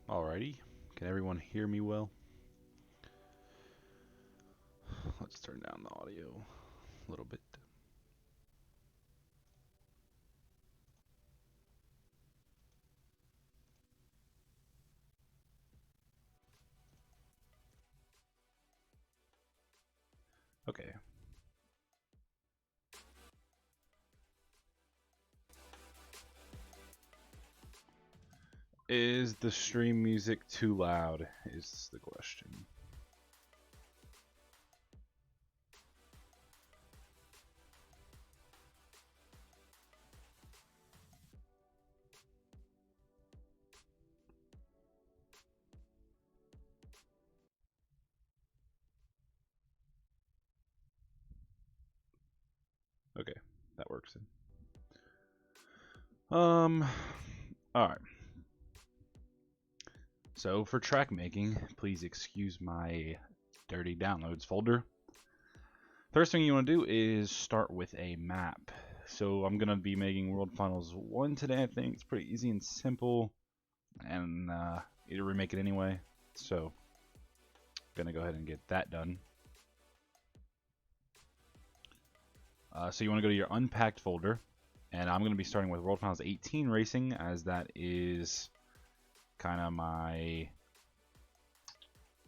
Alrighty, can everyone hear me well? Let's turn down the audio a little bit. Okay. Is the stream music too loud? Is the question. Okay, that works then. Alright. So for track making, please excuse my dirty downloads folder. First thing you want to do is start with a map. So I'm going to be making World Finals 1 today. I think it's pretty easy and simple, and either remake it anyway. So I'm going to go ahead and get that done. So you want to go to your unpacked folder, and I'm going to be starting with World Finals 18 Racing, as that is kind of my,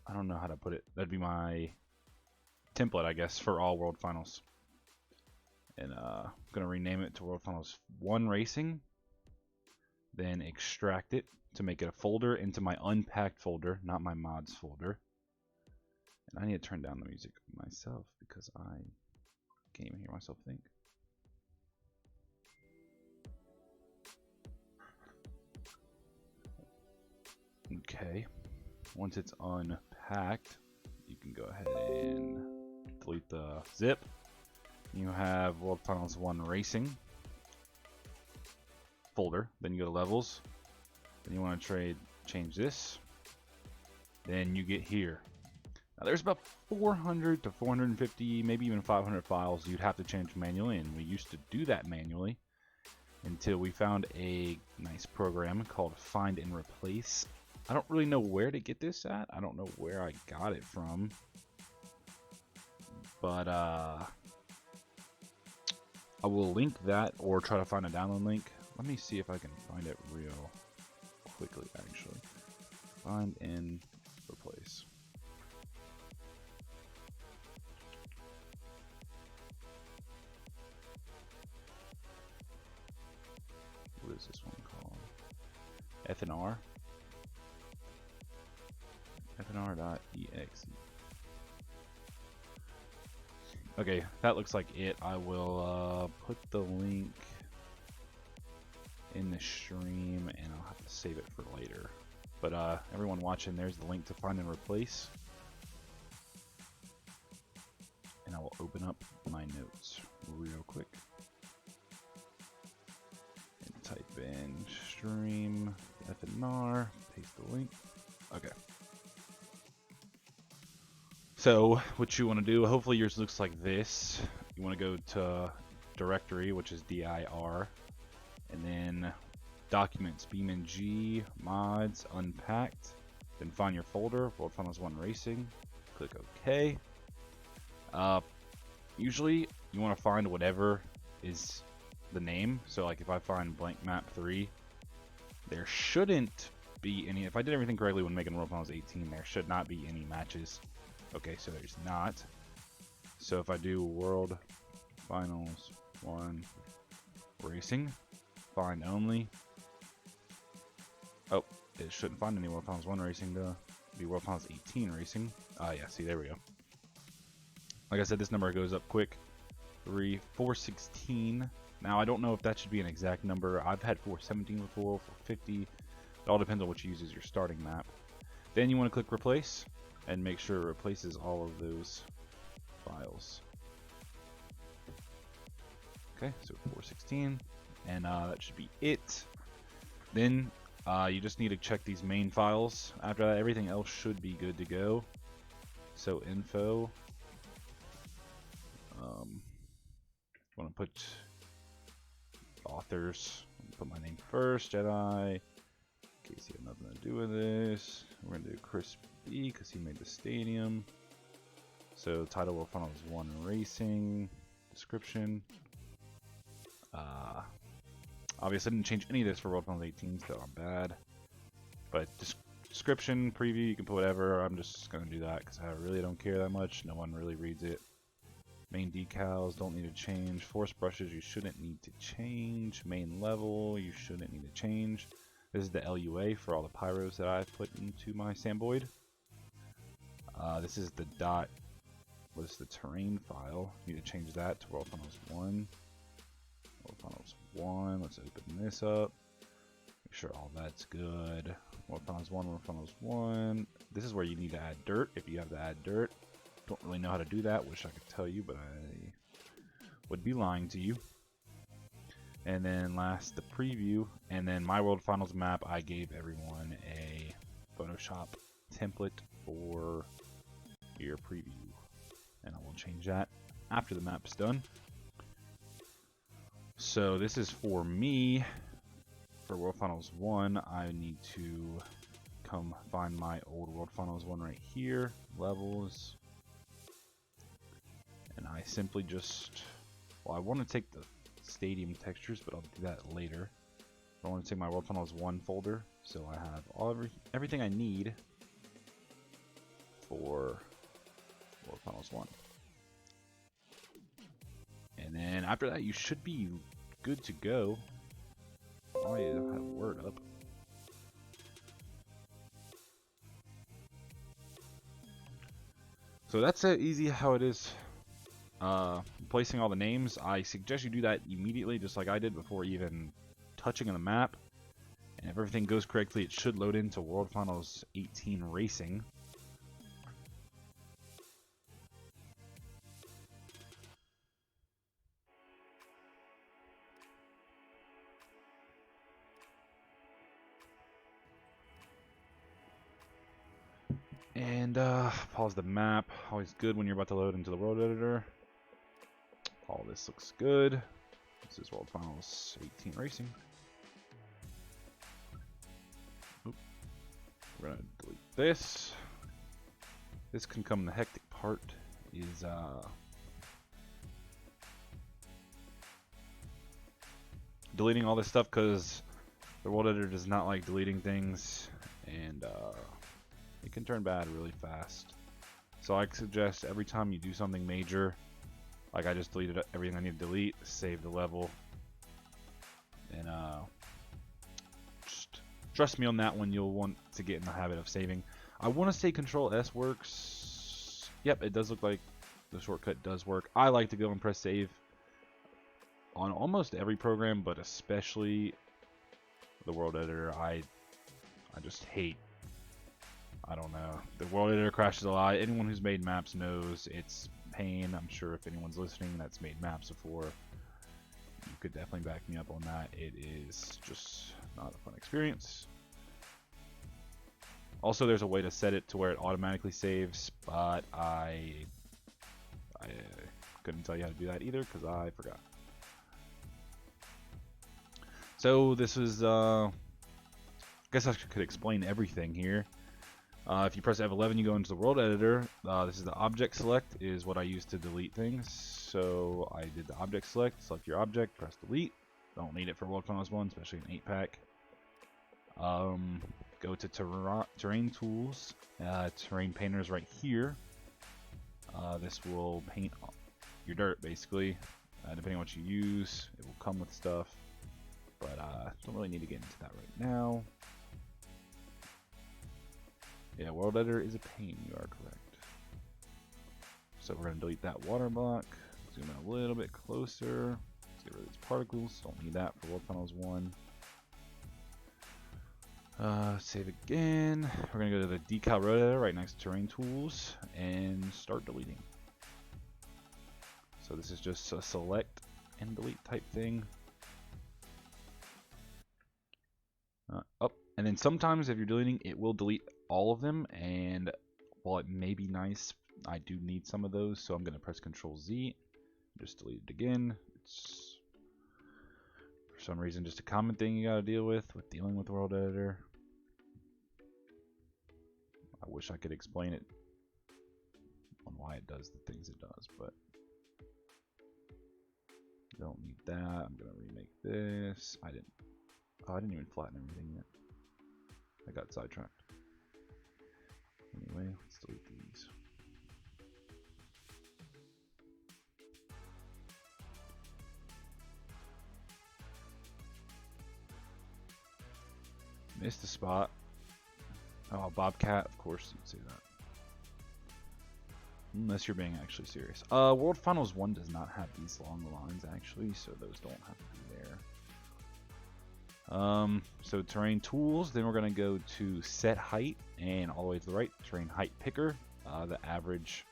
I don't know how to put it, that'd be my template, I guess, for all World Finals. And I'm going to rename it to World Finals 1 Racing, then extract it to make it a folder into my unpacked folder, not my mods folder. And I need to turn down the music myself because I can't even hear myself think. Okay, once it's unpacked, you can go ahead and delete the zip. You have World Finals 1 Racing folder, then you go to levels, then you want to change this, then you get here. Now there's about 400 to 450, maybe even 500 files you'd have to change manually, and we used to do that manually until we found a nice program called Find and Replace. I don't really know where to get this at. I don't know where I got it from, but I will link that or try to find a download link. Let me see if I can find it real quickly, actually. Find and Replace. What is this one called? FNR? FNR.exe. Okay, that looks like it. I will put the link in the stream, and I'll have to save it for later. But everyone watching, there's the link to Find and Replace. And I will open up my notes real quick. And type in stream FNR, paste the link. Okay. So what you want to do, hopefully yours looks like this. You want to go to directory, which is dir, and then documents, BeamNG, mods, unpacked, then find your folder, World Finals 1 Racing, click OK. Usually you want to find whatever is the name. So like if I find blank map 3, there shouldn't be any, if I did everything correctly when making World Finals 18, there should not be any matches. Okay, so there's not. So if I do World Finals 1 Racing, find only. Oh, it shouldn't find any World Finals 1 Racing to be World Finals 18 Racing. Yeah, see, there we go. Like I said, this number goes up quick. 416. Now, I don't know if that should be an exact number. I've had 417 before, 450. It all depends on what you use as your starting map. Then you want to click Replace, and make sure it replaces all of those files. Okay, so 416, and that should be it. Then you just need to check these main files. After that, everything else should be good to go. So info, want to put authors, put my name first, Jedi, case he had nothing to do with this. We're gonna do Chris B because he made the stadium. So title World Finals 1 Racing. Description. Obviously I didn't change any of this for World Finals 18, so I'm bad. But description, preview, you can put whatever. I'm just gonna do that because I really don't care that much. No one really reads it. Main decals don't need to change. Force brushes you shouldn't need to change. Main level you shouldn't need to change. This is the LUA for all the pyros that I've put into my Samboid. This is the dot. What is the terrain file? Need to change that to World Finals 1. World Finals 1. Let's open this up. Make sure all that's good. World Finals 1, World Finals 1. This is where you need to add dirt if you have to add dirt. Don't really know how to do that. Wish I could tell you, but I would be lying to you. And then last, the preview. And then my World Finals map, I gave everyone a Photoshop template for your preview. And I will change that after the map's done. So this is for me. For World Finals 1, I need to come find my old World Finals 1 right here. Levels. And I simply just... Well, I want to take the stadium textures, but I'll do that later. I want to take my World Finals 1 folder, so I have everything I need for World Finals 1. And then after that, you should be good to go. Oh yeah, I have Word up. So that's easy how it is. Placing all the names, I suggest you do that immediately, just like I did before even touching on the map. And if everything goes correctly, it should load into World Finals 18 Racing. And pause the map. Always good when you're about to load into the world editor. All this looks good. This is World Finals 18 Racing. Oop. We're gonna delete this. This can come the hectic part. Is deleting all this stuff because the world editor does not like deleting things, and it can turn bad really fast. So I suggest every time you do something major, like I just deleted everything I need to delete, save the level, and just trust me on that one. You'll want to get in the habit of saving. I want to say Control S works. Yep, it does look like the shortcut does work. I like to go and press save on almost every program, but especially the world editor. I just hate. I don't know. The world editor crashes a lot. Anyone who's made maps knows it's pain. I'm sure if anyone's listening that's made maps before, you could definitely back me up on that. It is just not a fun experience. Also, there's a way to set it to where it automatically saves, but I couldn't tell you how to do that either because I forgot. So this is, I guess I could explain everything here. If you press F11, you go into the world editor. This is the object select, is what I use to delete things. So I did the object select, select your object, press delete. Don't need it for World Finals 1, especially an 8-pack. Go to terrain tools, terrain painters right here. This will paint your dirt basically. Depending on what you use, it will come with stuff. But don't really need to get into that right now. Yeah, world editor is a pain, you are correct. So we're going to delete that water block. Zoom in a little bit closer. Let's get rid of these particles. Don't need that for World Finals 1. Save again. We're going to go to the decal road editor right next to terrain tools and start deleting. So this is just a select and delete type thing. And then sometimes if you're deleting, it will delete all of them, and while it may be nice, I do need some of those, so I'm going to press Control Z, just delete it again. It's for some reason just a common thing you got to deal with dealing with World Editor. I wish I could explain it on why it does the things it does, but don't need that. I'm gonna remake this. I didn't even flatten everything yet. I got sidetracked. Anyway, let's delete these. Missed a spot. Oh, Bobcat, of course you'd say that. Unless you're being actually serious. World Finals 1 does not have these long lines actually, so those don't have to be there. So terrain tools, then we're gonna go to set height and all the way to the right, terrain height picker. The average,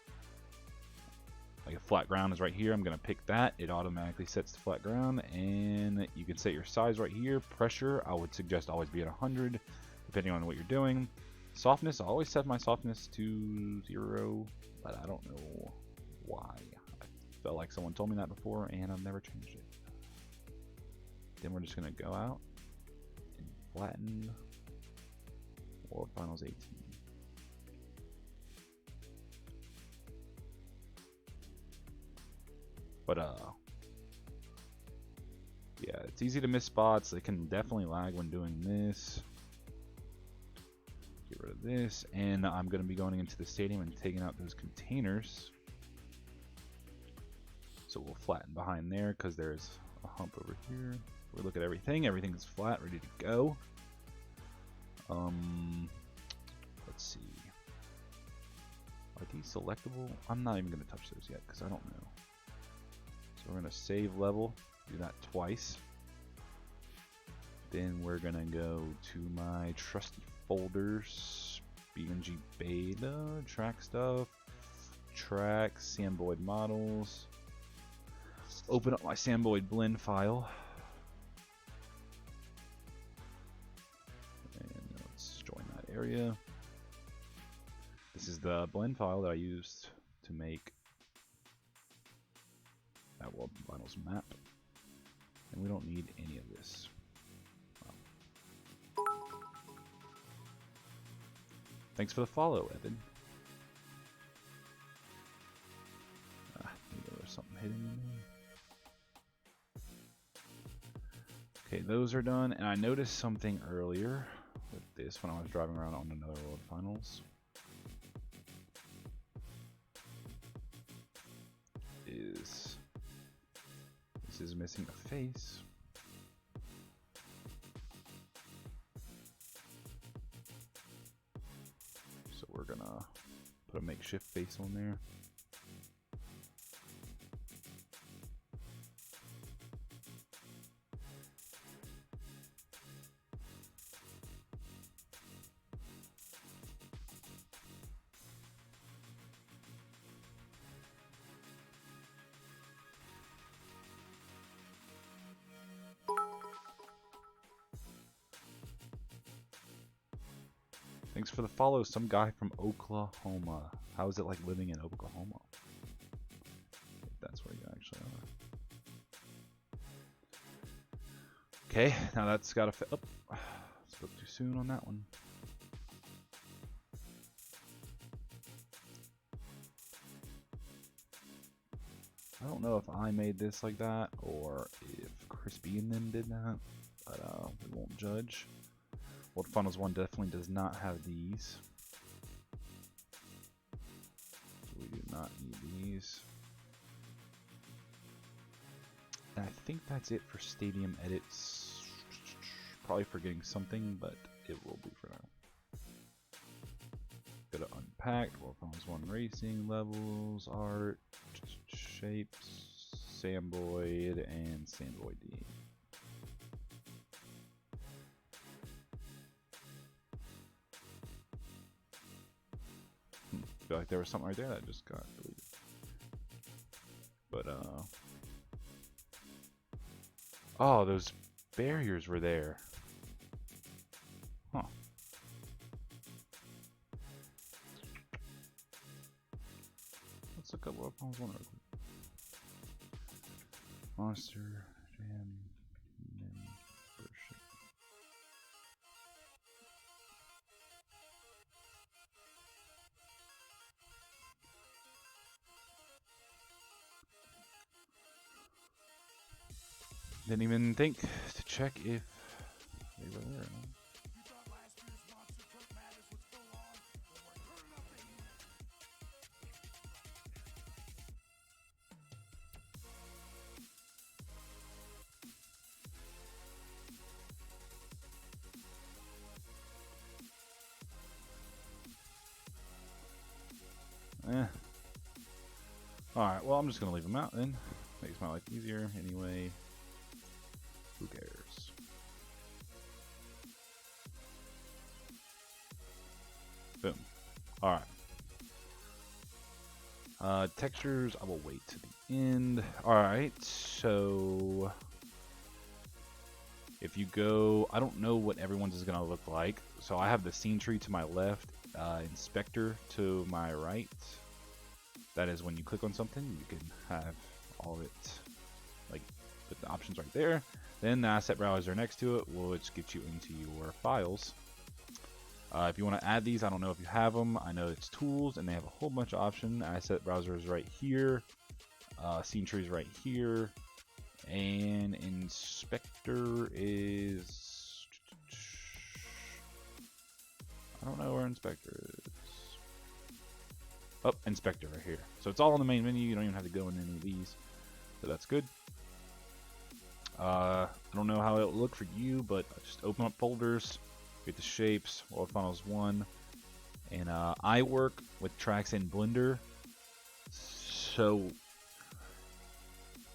like a flat ground is right here. I'm gonna pick that. It automatically sets the flat ground, and you can set your size right here. Pressure, I would suggest always be at 100, depending on what you're doing. Softness, I always set my softness to 0, but I don't know why. I felt like someone told me that before, and I've never changed it. Then we're just gonna go out and flatten World Finals 18. But yeah, it's easy to miss spots. It can definitely lag when doing this. Get rid of this, and I'm going to be going into the stadium and taking out those containers. So we'll flatten behind there because there's a hump over here. We look at everything. Everything's flat, ready to go. Let's see. Are these selectable? I'm not even going to touch those yet because I don't know. So we're going to save level. Do that twice. Then we're going to go to my trusty folders, BeamNG beta, track stuff, tracks, Samboid models. Open up my Samboid blend file. And let's join that area. This is the blend file that I used to make that World Finals map. And we don't need any of this. Thanks for the follow, Evan. Maybe there's something hidden in there. Okay, those are done, and I noticed something earlier with this when I was driving around on another World Finals. This is missing a face. So we're gonna put a makeshift face on there. Thanks for the follow, some guy from Oklahoma. How is it like living in Oklahoma? If that's where you actually are. Okay, now that's got to fit up. Spoke too soon on that one. I don't know if I made this like that or if Crispy and them did that, but we won't judge. World Finals 1 definitely does not have these. We do not need these. And I think that's it for stadium edits. Probably forgetting something, but it will be for now. Go to Unpacked, World Finals 1 Racing, Levels, Art, Shapes, Samboid, and Samboid D. I feel like there was something right there that just got deleted. But oh, those barriers were there. Huh. Let's look up World Finals 1 real quick. Monster Jam membership. Didn't even think to check if they were there. Alright, well, I'm just going to leave them out then. Makes my life easier anyway. Who cares? Boom. Alright. Textures, I will wait to the end. Alright, so if you go, I don't know what everyone's is going to look like. So I have the scene tree to my left, inspector to my right. That is when you click on something, you can have all of it, like with the options right there. Then the asset browser next to it, which gets you into your files. If you want to add these, I don't know if you have them. I know it's tools, and they have a whole bunch of options. Asset browser is right here. Scene tree is right here. And inspector is... I don't know where inspector is. Oh, inspector right here. So it's all on the main menu. You don't even have to go in any of these. So that's good. I don't know how it'll look for you, but just open up folders, get the shapes, World Finals 1. And I work with tracks in Blender. So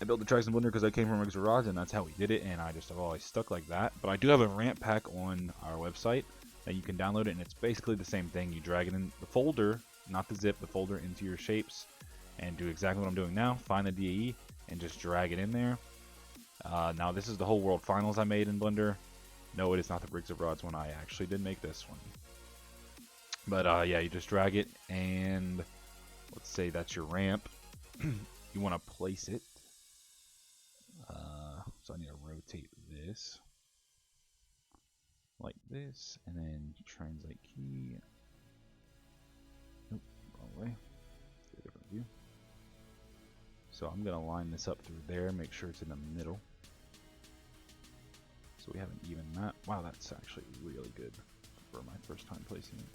I built the tracks in Blender because I came from Rick's Garage, and that's how we did it, and I've always stuck like that. But I do have a ramp pack on our website that you can download it, and it's basically the same thing. You drag it in the folder, not the zip, the folder into your shapes, and do exactly what I'm doing now. Find the DAE and just drag it in there. Now this is the whole World Finals I made in Blender. No, it is not the Briggs of Rods one. I actually did make this one. But yeah, you just drag it, and let's say that's your ramp. You want to place it. So I need to rotate this like this, and then translate key. Nope, wrong way. Get a different view. So I'm going to line this up through there, make sure it's in the middle. So we have an even map. Wow, that's actually really good for my first time placing it.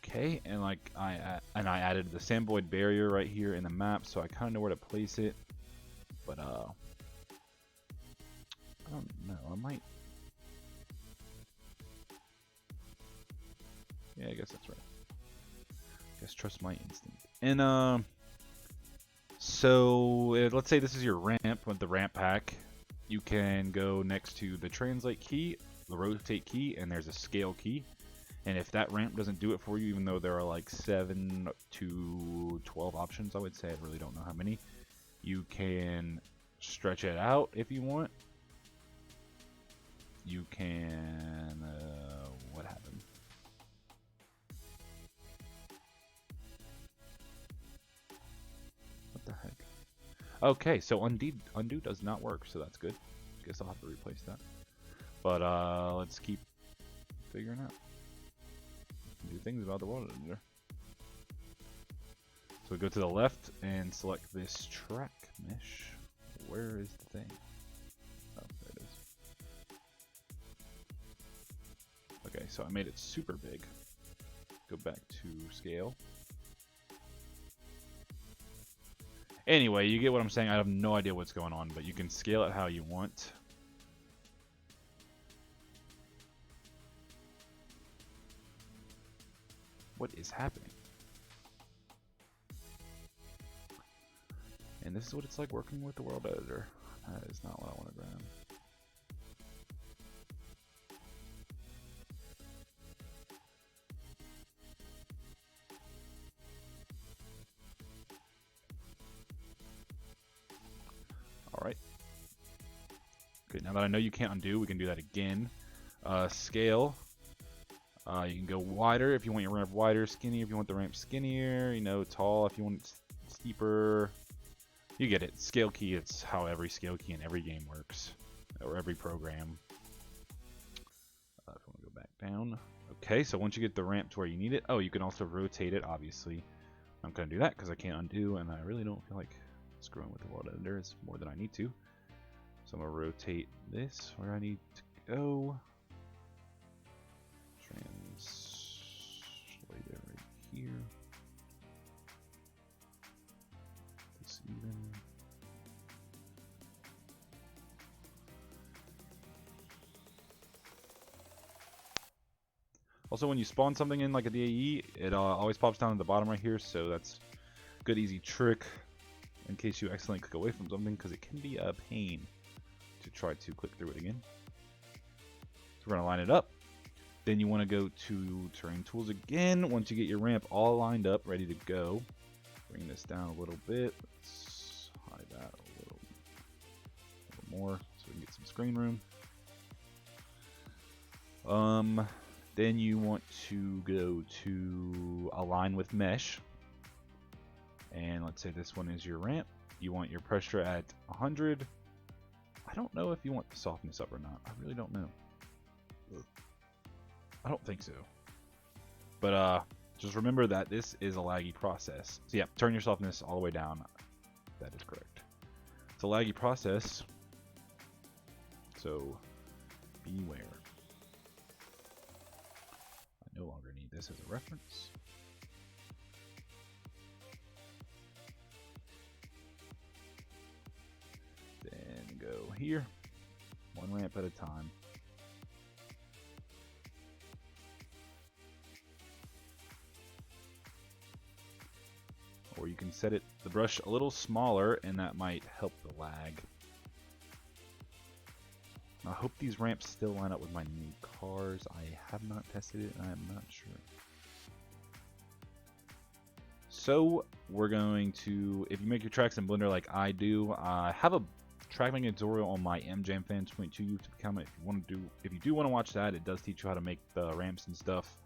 Okay, and like I added the Samboid barrier right here in the map, so I kind of know where to place it. But I don't know. I might. Yeah, I guess that's right. I guess trust my instinct. And so let's say this is your ramp with the ramp pack. You can go next to the translate key, the rotate key, and there's a scale key. And if that ramp doesn't do it for you, even though there are like 7 to 12 options, I would say, I really don't know how many, you can stretch it out if you want. You can, what happened? What the heck? Okay, so undo does not work, so that's good. Guess I'll have to replace that. But let's keep figuring out. Do things about the world editor. So we go to the left and select this track mesh. Where is the thing? Oh, there it is. Okay, so I made it super big. Go back to scale. Anyway, you get what I'm saying. I have no idea what's going on, but you can scale it how you want. What is happening? And this is what it's like working with the world editor. That is not what I want to grab. Alright. Okay, now that I know you can't undo, we can do that again. Scale. You can go wider if you want your ramp wider, skinny if you want the ramp skinnier, you know, tall if you want it steeper. You get it. Scale key, it's how every scale key in every game works, or every program. If I want to go back down. Okay, so once you get the ramp to where you need it, oh, you can also rotate it, obviously. I'm going to do that because I can't undo, and I really don't feel like screwing with the world editor. It's more than I need to. So I'm going to rotate this where I need to go. Translate it right here. This even. Also, when you spawn something in like a DAE, it always pops down at the bottom right here, so that's a good easy trick in case you accidentally click away from something, because it can be a pain to try to click through it again. So we're going to line it up. Then you want to go to terrain tools again. Once you get your ramp all lined up, ready to go, bring this down a little bit. Let's hide that a little more so we can get some screen room. Then you want to go to align with mesh, and let's say this one is your ramp. You want your pressure at 100. I don't know if you want the softness up or not. I really don't know. I don't think so. But just remember that this is a laggy process. So yeah, turn your softness all the way down. That is correct. It's a laggy process, so beware. I no longer need this as a reference. Then go here, one ramp at a time. Or you can set the brush a little smaller, and that might help the lag. I hope these ramps still line up with my new cars. I have not tested it, and I am not sure. So we're going to, if you make your tracks in Blender like I do, I have a track making tutorial on my MJamFan 22 YouTube account. If you do want to watch that, it does teach you how to make the ramps and stuff.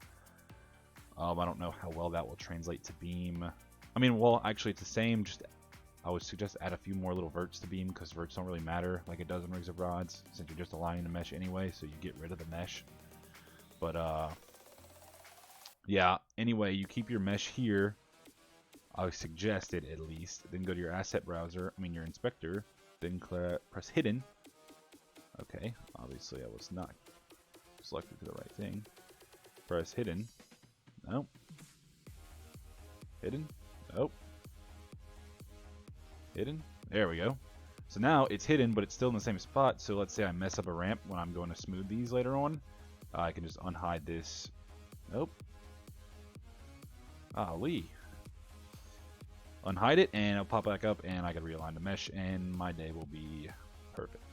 I don't know how well that will translate to Beam. I mean, well, actually, it's the same. Just I would suggest add a few more little verts to Beam, because verts don't really matter like it does in Rigs of Rods, since you're just aligning the mesh anyway, so you get rid of the mesh. But yeah. Anyway, you keep your mesh here. I would suggest it at least. Then go to your asset browser. I mean your inspector. Then press hidden. Okay. Obviously, I was not selected to the right thing. Press hidden. Nope. Hidden. Nope. Hidden. There we go. So now it's hidden, but it's still in the same spot. So let's say I mess up a ramp when I'm going to smooth these later on. I can just unhide this. Nope. Lee. Unhide it, and it'll pop back up, and I can realign the mesh, and my day will be perfect.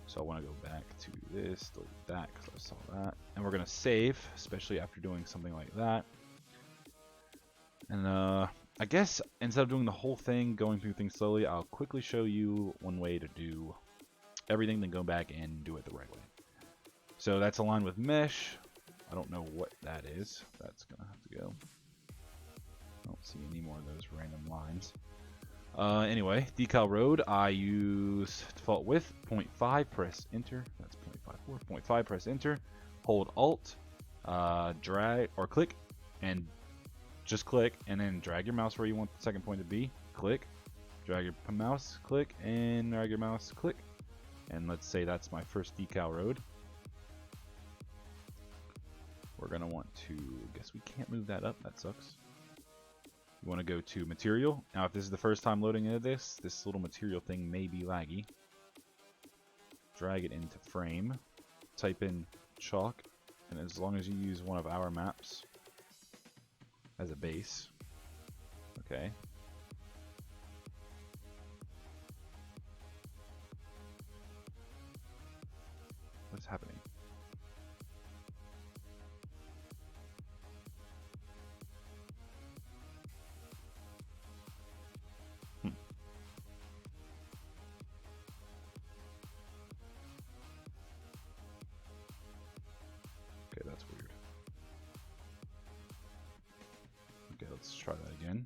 So I want to go back to this, delete that, because I saw that. And we're going to save, especially after doing something like that. And I guess instead of doing the whole thing, going through things slowly, I'll quickly show you one way to do everything, then go back and do it the right way. So that's aligned with mesh. I don't know what that is. That's going to have to go. I don't see any more of those random lines. Anyway, decal road, I use default width, 0.5, press enter. That's 0.54, 0.5, press enter. Hold alt, drag, or click, and just click, and then drag your mouse where you want the second point to be. Click, drag your mouse, click, and drag your mouse, click. And let's say that's my first decal road. We're going to want to, guess we can't move that up, that sucks. You want to go to material. Now if this is the first time loading into this little material thing may be laggy. Drag it into frame. Type in chalk, and as long as you use one of our maps as a base. Okay. What's happening? Okay, that's weird. Okay, let's try that again.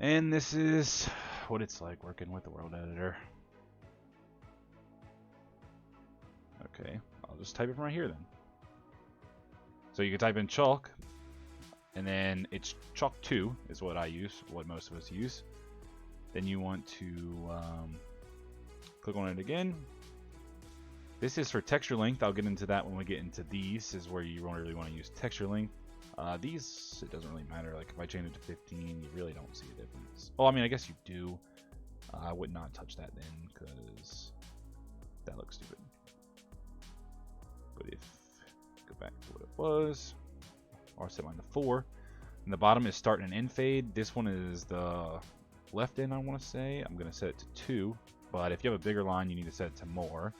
And this is what it's like working with the world editor. Okay, I'll just type it from right here then. So you can type in chalk, and then it's chalk 2 is what I use, what most of us use. Then you want to click on it again. This is for texture length. I'll get into that when we get into these. This is where you don't really want to use texture length. These, it doesn't really matter. Like if I change it to 15, you really don't see a difference. Oh, I mean, I guess you do. I would not touch that then because that looks stupid. But if go back to what it was, or set mine to 4. And the bottom is start and end fade. This one is the left end, I want to say. I'm going to set it to 2. But if you have a bigger line, you need to set it to more.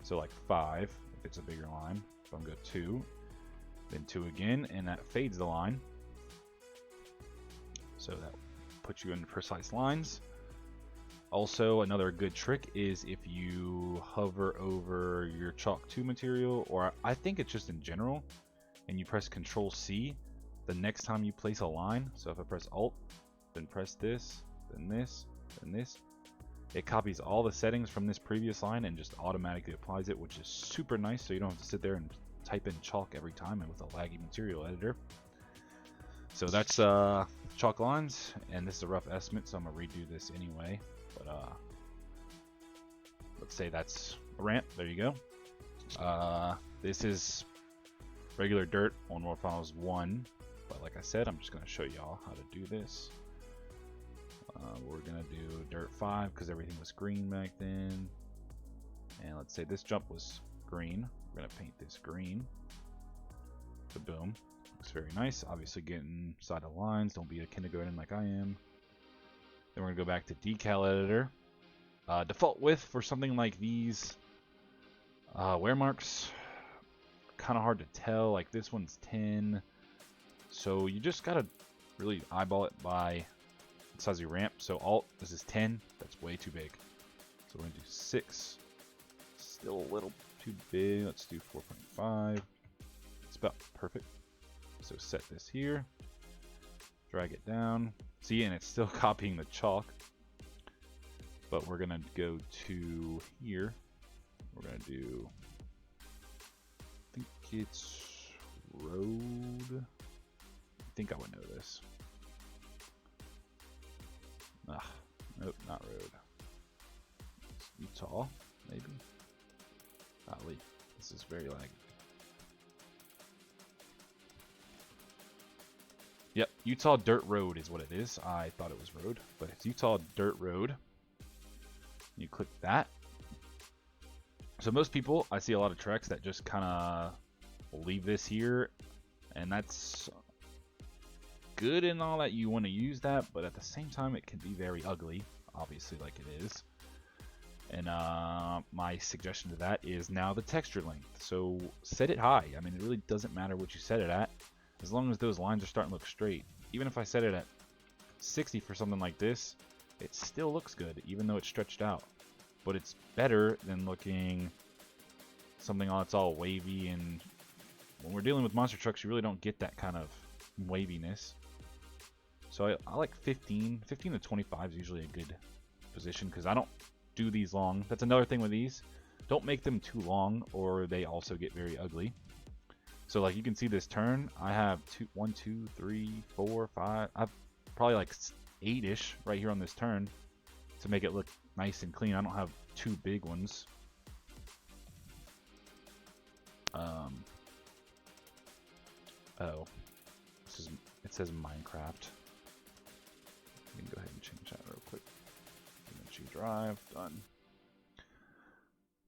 So like 5 if it's a bigger line. So I'm going to go 2. Then 2 again, and that fades the line. So that puts you in precise lines. Also, another good trick is if you hover over your chalk 2 material, or I think it's just in general, and you press Control C, the next time you place a line, so if I press Alt, then press this, then this, then this, it copies all the settings from this previous line and just automatically applies it, which is super nice, so you don't have to sit there and type in chalk every time and with a laggy material editor. So that's chalk lines, and this is a rough estimate, so I'm going to redo this anyway. But let's say that's a ramp. There you go. This is regular dirt on World Finals 1, but like I said, I'm just going to show y'all how to do this. We're going to do dirt 5 because everything was green back then. And let's say this jump was green. We're going to paint this green. So boom. Looks very nice. Obviously getting inside the lines. Don't be a kindergarten like I am. Then we're going to go back to decal editor. Default width for something like these wear marks, kind of hard to tell. Like this one's 10. So you just got to really eyeball it by the size of your ramp. So Alt, this is 10. That's way too big. So we're going to do 6. Still a little too big. Let's do 4.5. It's about perfect. So set this here. Drag it down. See, and it's still copying the chalk. But we're going to go to here. We're going to do, I think it's road. I think I would know this. Nope, not road. Utah, maybe. Golly, this is very laggy. Yep, Utah Dirt Road is what it is. I thought it was road, but it's Utah Dirt Road. You click that. So most people, I see a lot of treks that just kind of leave this here, and that's good and all that you want to use that, but at the same time it can be very ugly, obviously, like it is. And my suggestion to that is now the texture length. So set it high. I mean, it really doesn't matter what you set it at, as long as those lines are starting to look straight. Even if I set it at 60 for something like this, it still looks good, even though it's stretched out. But it's better than looking something that's all wavy, and when we're dealing with monster trucks, you really don't get that kind of waviness. So I like 15 to 25 is usually a good position, because I don't do these long. That's another thing with these. Don't make them too long, or they also get very ugly. So like you can see this turn, I have 1, 2, 3, 4, 5. I've probably like 8-ish right here on this turn to make it look nice and clean. I don't have 2 big ones. Oh, it says Minecraft. You can go ahead and change that real quick. BeamNG drive, done.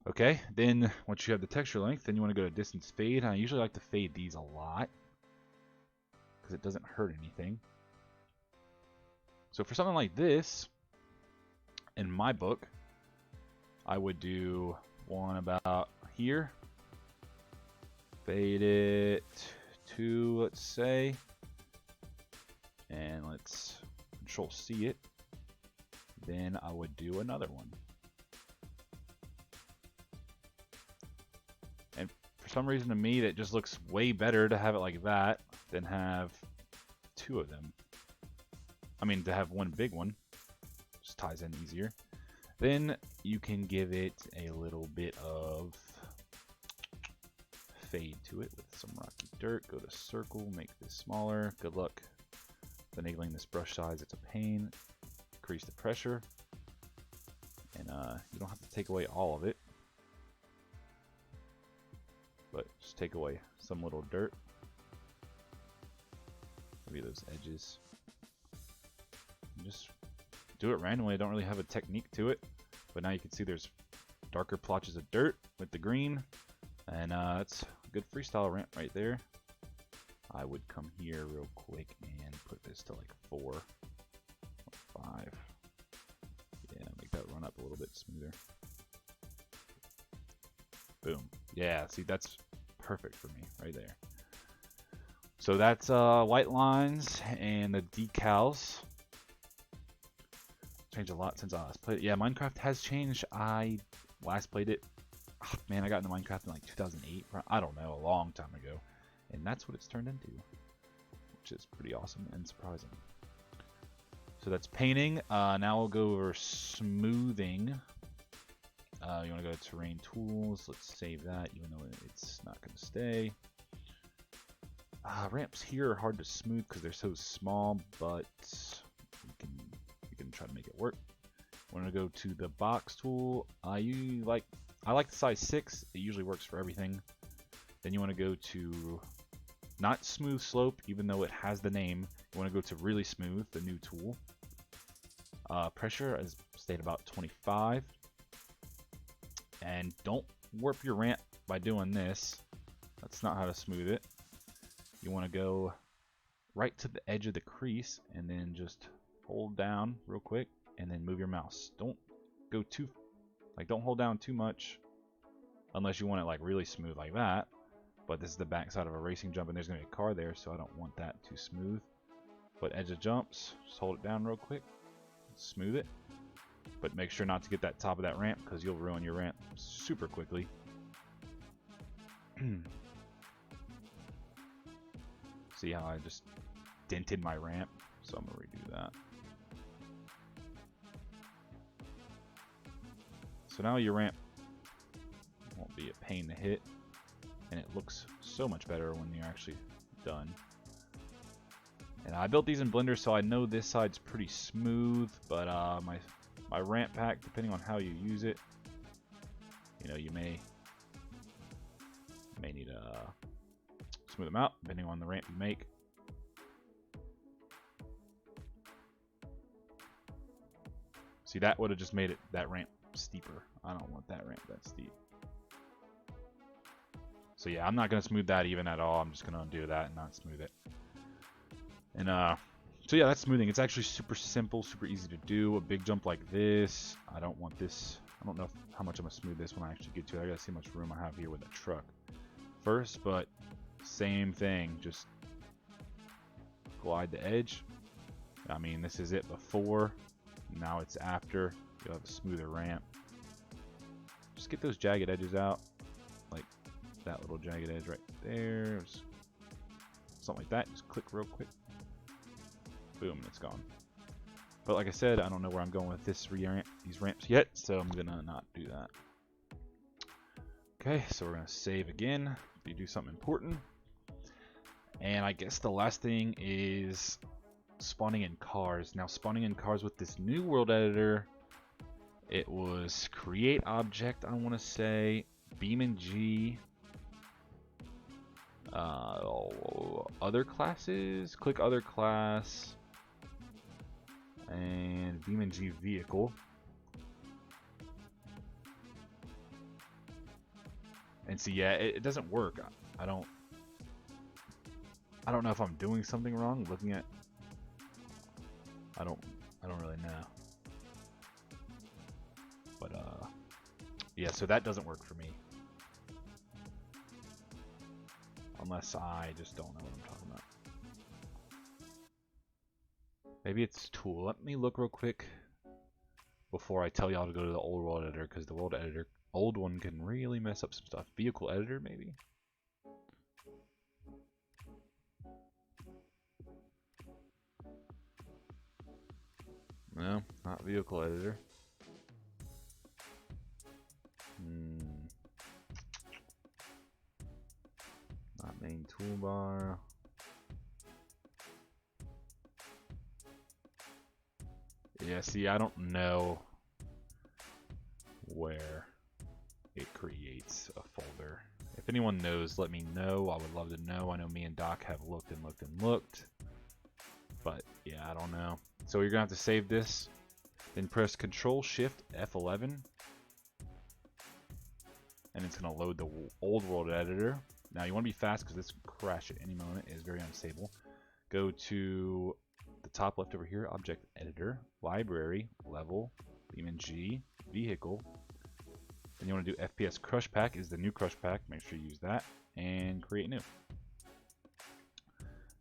Okay, then once you have the texture length, then you want to go to distance fade. I usually like to fade these a lot because it doesn't hurt anything. So for something like this, in my book, I would do one about here. Fade it to, let's say, and let's Control C it. Then I would do another one. And for some reason to me, that just looks way better to have it like that than have 2 of them. I mean, to have one big one. Just ties in easier. Then you can give it a little bit of fade to it with some rocky dirt. Go to circle, make this smaller. Good luck finagling this brush size. It's a pain. Increase the pressure. And you don't have to take away all of it, but just take away some little dirt. Maybe those edges. And just do it randomly. I don't really have a technique to it, but now you can see there's darker plotches of dirt with the green, and it's a good freestyle ramp right there. I would come here real quick and put this to like 4 or 5. Yeah, make that run up a little bit smoother. Boom. Yeah, see, that's perfect for me right there. So that's white lines and the decals. Changed a lot since I last played it. Yeah, Minecraft has changed. I last played it. Oh, man, I got into Minecraft in like 2008. I don't know, a long time ago. And that's what it's turned into, which is pretty awesome and surprising. So that's painting. Now we'll go over smoothing. You want to go to terrain tools. Let's save that, even though it's not going to stay. Ramps here are hard to smooth because they're so small, but you can try to make it work. Want to go to the box tool. I like the size 6. It usually works for everything. Then you want to go to not smooth slope, even though it has the name. You want to go to really smooth, the new tool. Pressure is stayed about 25. And don't warp your ramp by doing this. That's not how to smooth it. You want to go right to the edge of the crease and then just hold down real quick and then move your mouse. Don't go too, don't hold down too much unless you want it like really smooth like that. But this is the backside of a racing jump and there's going to be a car there, so I don't want that too smooth. But edge of jumps, just hold it down real quick, smooth it. But make sure not to get that top of that ramp because you'll ruin your ramp super quickly. See how I just dented my ramp? So I'm going to redo that. So now your ramp won't be a pain to hit. And it looks so much better when you're actually done. And I built these in Blender, so I know this side's pretty smooth. But my ramp pack, depending on how you use it, you may need to smooth them out depending on the ramp you make. See, that would have just made that ramp steeper. I don't want that ramp that steep. So yeah, I'm not going to smooth that even at all. I'm just going to undo that and not smooth it. And so yeah, that's smoothing. It's actually super simple, super easy to do. A big jump like this. I don't want this. I don't know how much I'm going to smooth this when I actually get to it. I got to see how much room I have here with the truck first, but same thing. Just glide the edge. I mean, this is it before. Now it's after. You'll have a smoother ramp. Just get those jagged edges out. Like that little jagged edge right there. Just something like that. Just click real quick. Boom, and it's gone. But like I said, I don't know where I'm going with these ramps yet, so I'm gonna not do that. Okay, so we're gonna save again. You do something important. And I guess the last thing is spawning in cars. Now, spawning in cars with this new world editor, it was create object, I want to say, BeamNG, other classes, click other class, and BeamNG vehicle. And see, yeah, it doesn't work. I don't know if I'm doing something wrong. Looking at, I don't really know. But yeah, so that doesn't work for me. Unless I just don't know what I'm talking about. Maybe it's tool. Let me look real quick before I tell y'all to go to the old world editor, because the old one can really mess up some stuff. Vehicle editor, maybe? No, not vehicle editor. Main toolbar. Yeah, see, I don't know where it creates a folder. If anyone knows, let me know. I would love to know. I know me and Doc have looked and looked and looked. But yeah, I don't know. So you're going to have to save this. Then press Control-Shift-F11. And it's going to load the old world editor. Now you want to be fast because this could crash at any moment. It is very unstable. Go to the top left over here, Object Editor, Library, Level, BeamNG, Vehicle. Then you want to do FPS Crush Pack is the new Crush Pack. Make sure you use that and create new.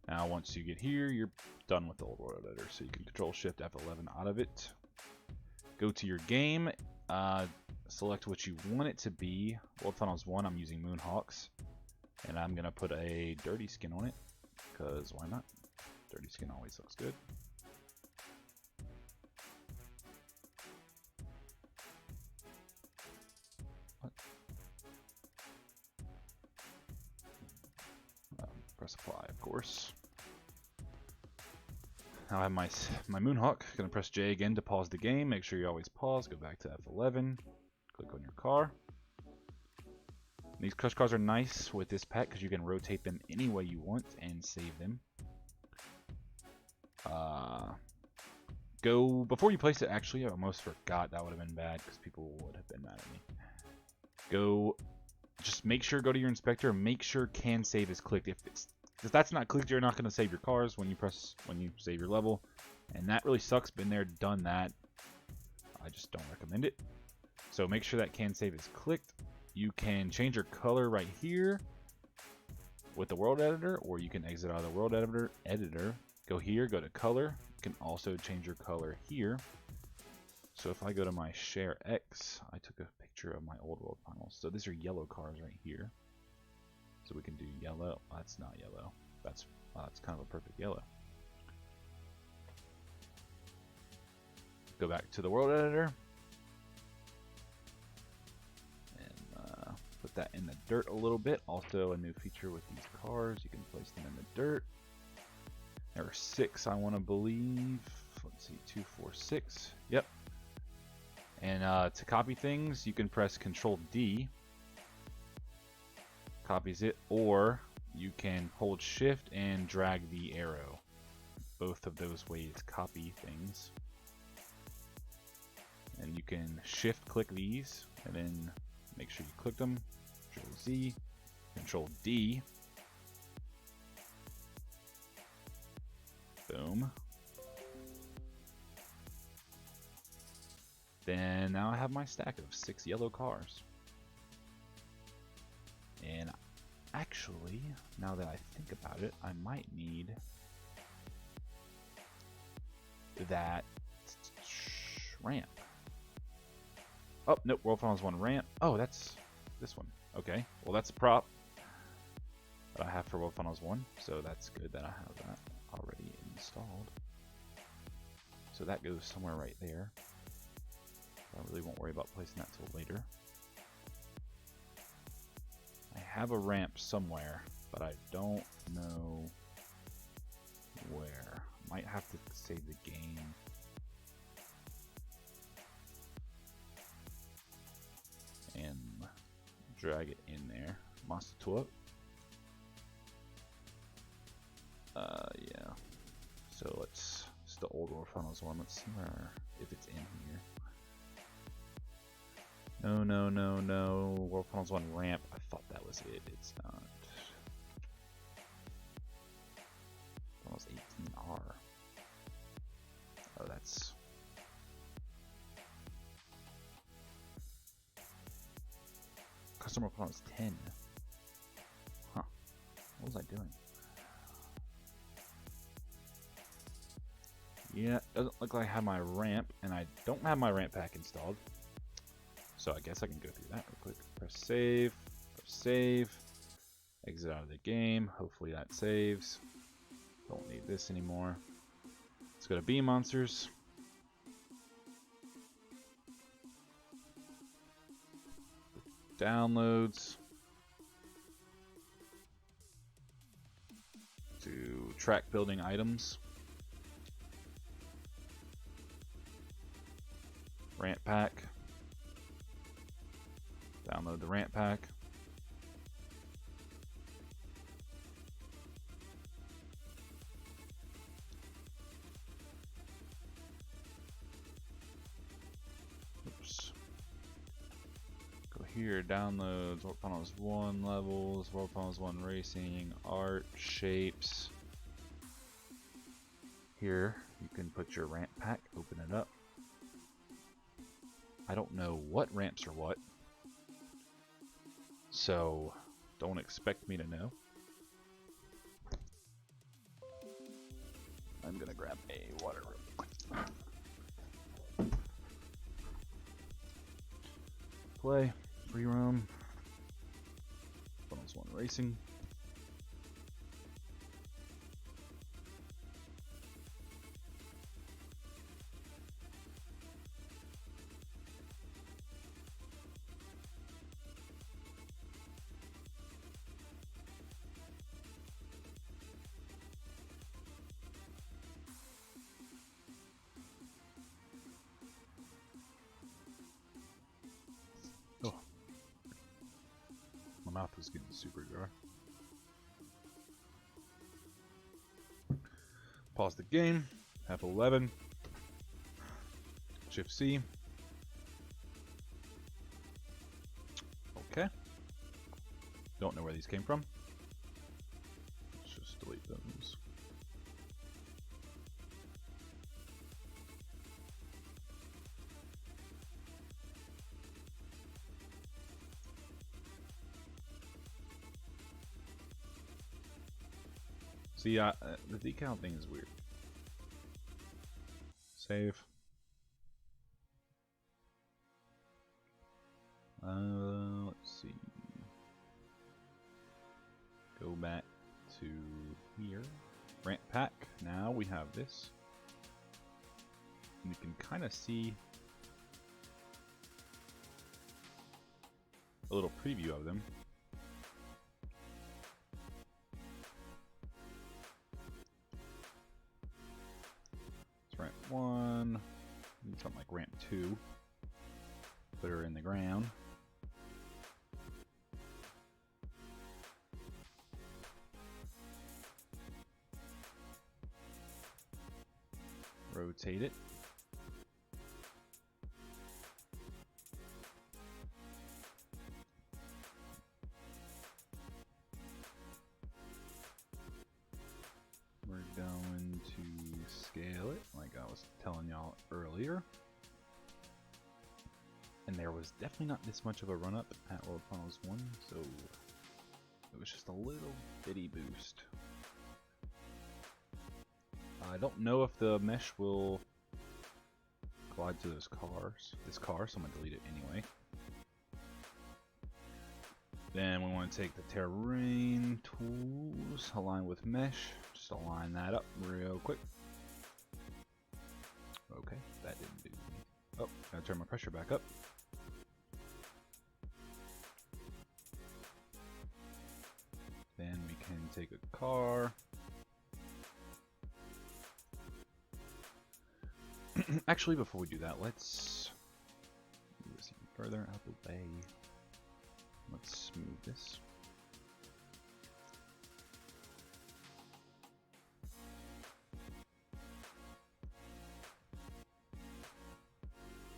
Now once you get here, you're done with the old world editor. So you can Control-Shift-F11 out of it. Go to your game. Select what you want it to be. World Finals 1, I'm using Moonhawks. And I'm going to put a dirty skin on it. Because why not? Dirty skin always looks good. Press apply, of course. Now I have my Moonhawk. Gonna press J again to pause the game. Make sure you always pause. Go back to F11. Click on your car. These crush cars are nice with this pack because you can rotate them any way you want and save them. Go before you place it. Actually, I almost forgot. That would have been bad because people would have been mad at me. Go. Just make sure, go to your inspector and make sure can save is clicked. If that's not clicked, you're not going to save your cars when you save your level. And that really sucks. Been there, done that. I just don't recommend it. So make sure that can save is clicked. You can change your color right here with the world editor, or you can exit out of the world editor. Go here, go to color. You can also change your color here. So if I go to my Share X, I took a picture of my old world finals. So these are yellow cars right here. So we can do yellow. Oh, that's not yellow. That's kind of a perfect yellow. Go back to the world editor. And put that in the dirt a little bit. Also a new feature with these cars. You can place them in the dirt. There are 6, I want to believe. Let's see, 2, 4, 6. Yep. And to copy things, you can press Control D. Copies it, or you can hold Shift and drag the arrow. Both of those ways copy things. And you can Shift click these, and then make sure you click them. Control Z, Control D. Boom. Then now I have my stack of 6 yellow cars. And actually, now that I think about it, I might need that ramp. Oh, nope, World Finals 1 ramp. Oh, that's this one. Okay, well that's a prop that I have for World Finals 1, so that's good that I have that already installed. So that goes somewhere right there. I really won't worry about placing that till later. I have a ramp somewhere, but I don't know where. Might have to save the game. And drag it in there. Master tool up. Yeah. So it's the old World Finals 1. Let's see where, if it's in here. No. World Finals 1 ramp. I thought that was it. It's not. Finals 18R. Oh, that's. Customer Finals 10. Huh. What was I doing? Yeah, doesn't look like I have my ramp, and I don't have my ramp pack installed. So I guess I can go through that real quick. Press save, exit out of the game. Hopefully that saves. Don't need this anymore. Let's go to Beam Monsters. Downloads. track building items. Ramp pack. Download the ramp pack. Oops. Go here, downloads, World Finals 1 levels, World Finals 1 racing, art, shapes. Here, you can put your ramp pack, open it up. I don't know what ramps are what, so don't expect me to know. I'm gonna grab a water real quick. Play, free roam, Funnels 1 racing. Oh, my mouth is getting super dry. Pause the game. F11. Shift C. Okay. Don't know where these came from. Let's just delete those. See, the decal thing is weird. Save. Let's see. Go back to here. Ramp pack. Now we have this. And you can kind of see a little preview of them. Ramp 1, something like ramp 2, put her in the ground. Rotate it. We're going to scale it like I was telling y'all earlier. And there was definitely not this much of a run up at World Finals 1, so it was just a little bitty boost. I don't know if the mesh will collide to this car, so I'm going to delete it anyway. Then we want to take the terrain tools, align with mesh, just align that up real quick. Okay, that didn't do anything. Oh, gotta turn my pressure back up. Then we can take a car. Actually, before we do that, let's move this even further out the way. Let's smooth this.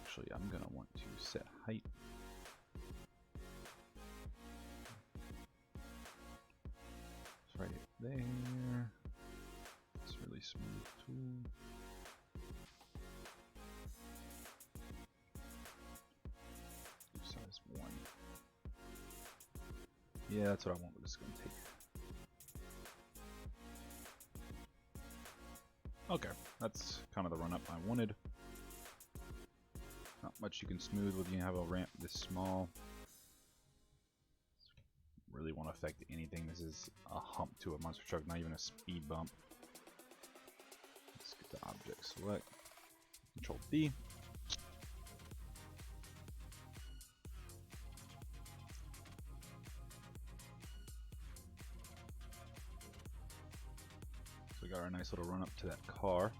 Actually, I'm gonna want to set height. It's right there. It's really smooth tool. Size 1. Yeah, that's what I want. We're just gonna take. Okay, that's kind of the run up I wanted. Not much you can smooth when you have a ramp this small. Really won't affect anything. This is a hump to a monster truck, not even a speed bump. Let's get the object select. Control D. got our nice little run up to that car.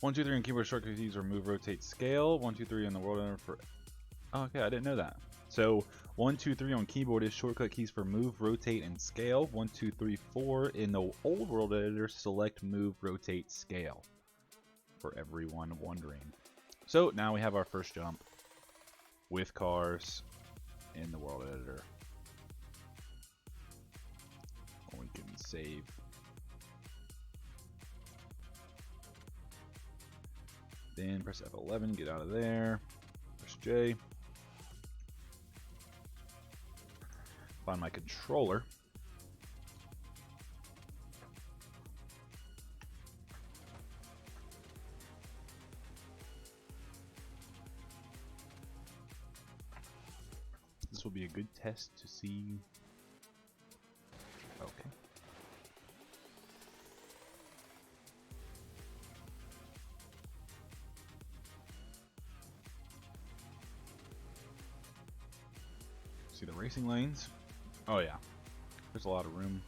One, two, three on keyboard shortcut keys are move, rotate, scale. 1, 2, 3 on the world editor for. Oh, okay, I didn't know that. So 1, 2, 3 on keyboard is shortcut keys for move, rotate, and scale. 1, 2, 3, 4 in the old world editor, select, move, rotate, scale. For everyone wondering. So now we have our first jump with cars in the world editor. We can save. Then press F11, get out of there. Press J. Find my controller. This will be a good test to see. Okay. See the racing lanes? Oh yeah, there's a lot of room.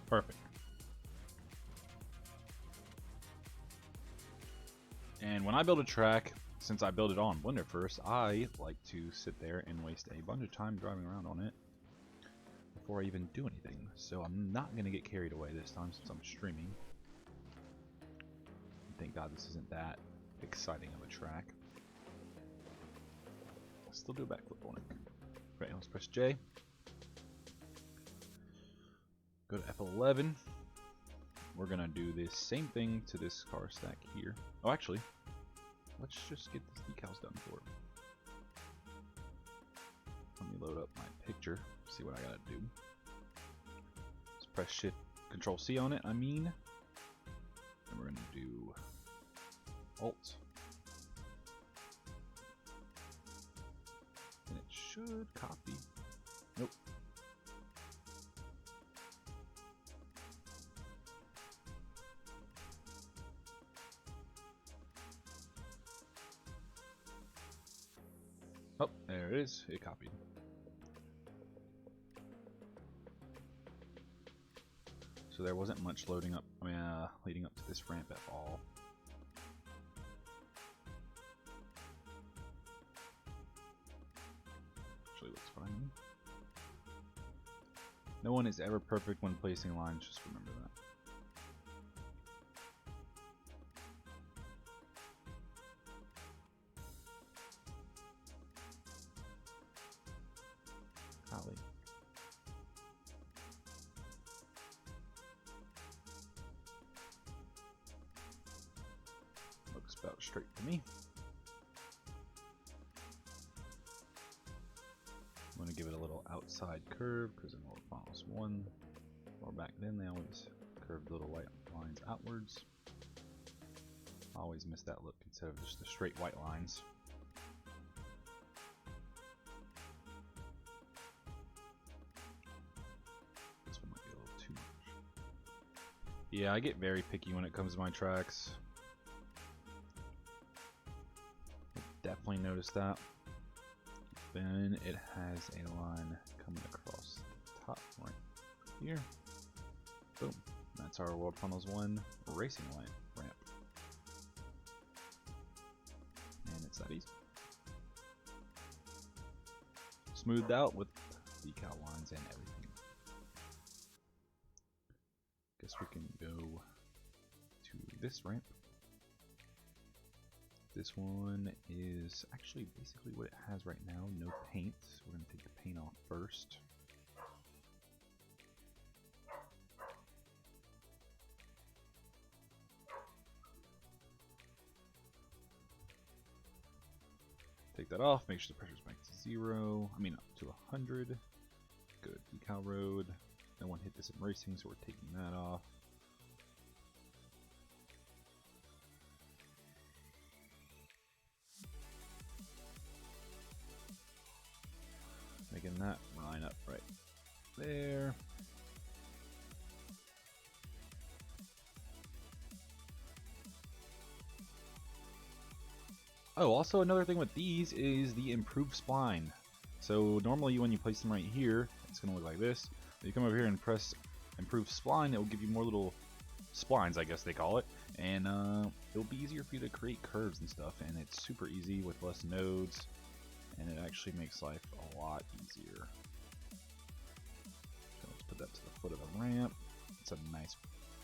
Perfect. And when I build a track, since I build it on Blender first, I like to sit there and waste a bunch of time driving around on it before I even do anything. So I'm not going to get carried away this time since I'm streaming. Thank God this isn't that exciting of a track. I'll still do a backflip on it. Right, let's press J. Go to F11. We're going to do this same thing to this car stack here. Oh, actually, let's just get these decals done for it. Let me load up my picture, see what I gotta do. Let's press Shift Control C on it, and we're gonna do Alt. And it should copy. Nope. Oh, there it is. It copied. So there wasn't much leading up to this ramp at all. Actually looks fine. No one is ever perfect when placing lines, just remember that. Golly. Looks about straight to me. I'm going to give it a little outside curve because in World Finals 1 or back then they always curved little white lines outwards. I always miss that look instead of just the straight white lines. This one might be a little too much. Yeah, I get very picky when it comes to my tracks. I definitely noticed that. Then it has a line coming across the top right here. Boom. That's our World Finals 1 racing line ramp. And it's that easy. Smoothed out with decal lines and everything. Guess we can go to this ramp. This one is actually basically what it has right now, no paint. So we're going to take the paint off first. Take that off, make sure the pressure's back to 0, up to 100. Go to decal road. No one hit this in racing, so we're taking that off. Making that line up right there. Oh, also another thing with these is the improved spline. So normally when you place them right here, it's going to look like this. You come over here and press improve spline, it will give you more little splines, I guess they call it. And it'll be easier for you to create curves and stuff. And it's super easy with less nodes. And it actually makes life a lot easier. So let's put that to the foot of the ramp. It's a nice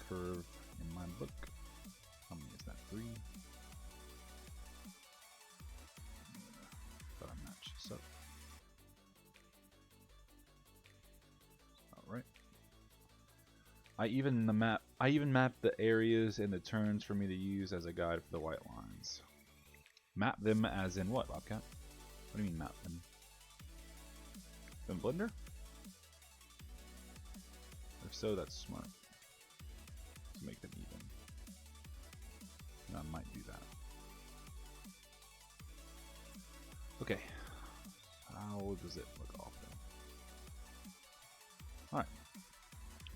curve in my book. How many is that? 3? Gotta match this up. Alright. I even mapped the areas and the turns for me to use as a guide for the white lines. Map them as in what, Bobcat? What do you mean map them? In Blender? If so, that's smart. To make them even. And I might do that. Okay. How does it look off then? Alright.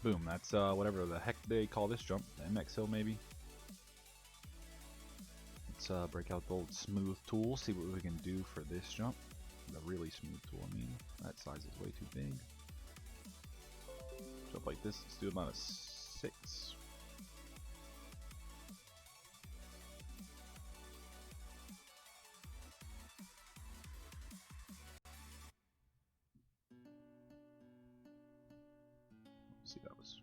Boom, that's whatever the heck they call this jump. The MX hill maybe. Let's break out the old smooth tool, see what we can do for this jump. The really smooth tool, I mean. That size is way too big. Jump like this, let's do about a 6. Let's see, that was...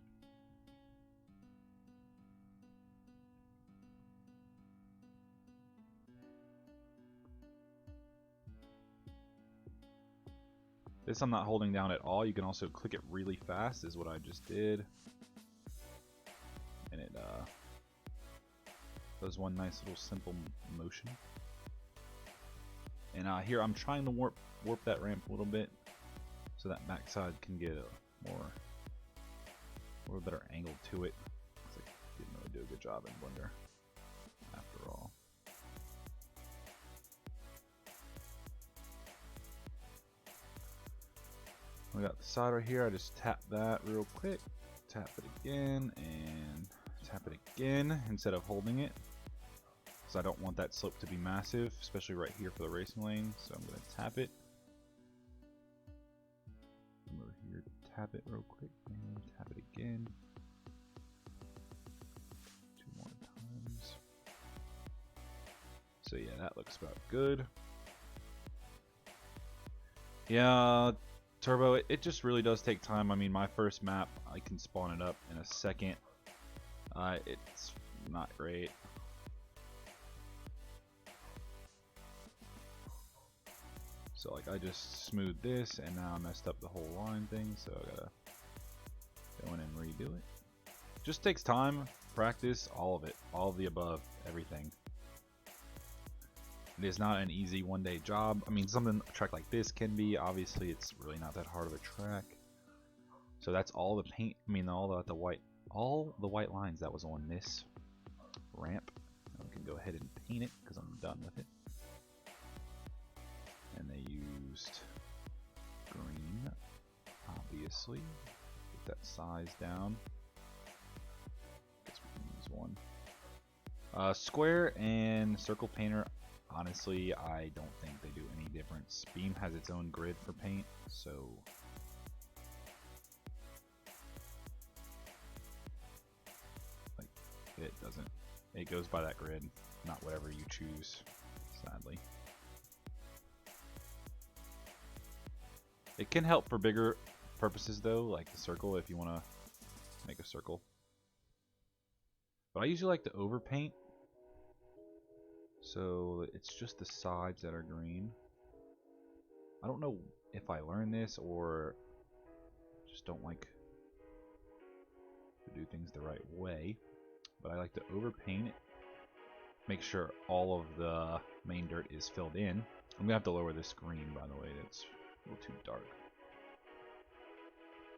This I'm not holding down at all. You can also click it really fast, is what I just did. And it does one nice little simple motion. And here I'm trying to warp that ramp a little bit so that backside can get a more better angle to it. Looks like I didn't really do a good job in Blender after all. We got the side right here. I just tap that real quick, tap it again, and tap it again instead of holding it, because I don't want that slope to be massive, especially right here for the racing lane. So I'm going to tap it. Come over here, tap it real quick, and tap it again. 2 more times. So yeah, that looks about good. Yeah. Turbo, it just really does take time. I mean, my first map, I can spawn it up in a second. It's not great. So like I just smoothed this and now I messed up the whole line thing, so I gotta go in and redo it. Just takes time, practice, all of it, all of the above, everything. It is not an easy one-day job. I mean, a track like this can be. Obviously, it's really not that hard of a track. So that's all the paint. I mean, all the white lines that was on this ramp. Now we can go ahead and paint it because I'm done with it. And they used green, obviously. Get that size down. Guess we can use one. Square and circle painter. Honestly, I don't think they do any difference. Beam has its own grid for paint, so like it doesn't. It goes by that grid, not whatever you choose, sadly. It can help for bigger purposes though, like the circle if you want to make a circle. But I usually like to overpaint. So it's just the sides that are green. I don't know if I learned this or just don't like to do things the right way, but I like to overpaint it, make sure all of the main dirt is filled in. I'm gonna have to lower this green, by the way, it's a little too dark.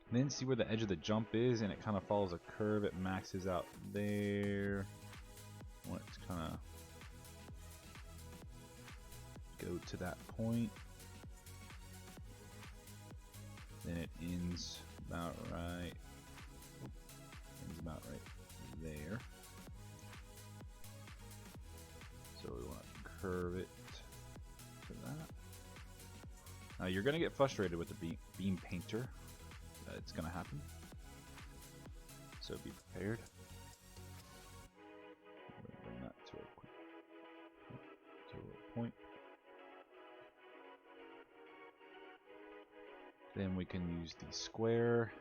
And then see where the edge of the jump is, and it kind of follows a curve. It maxes out there. I want it to kind of go to that point, then it ends about right. Ends about right there. So we want to curve it You're going to get frustrated with the beam painter. It's going to happen. So be prepared. Bring that to a point. Then we can use the square.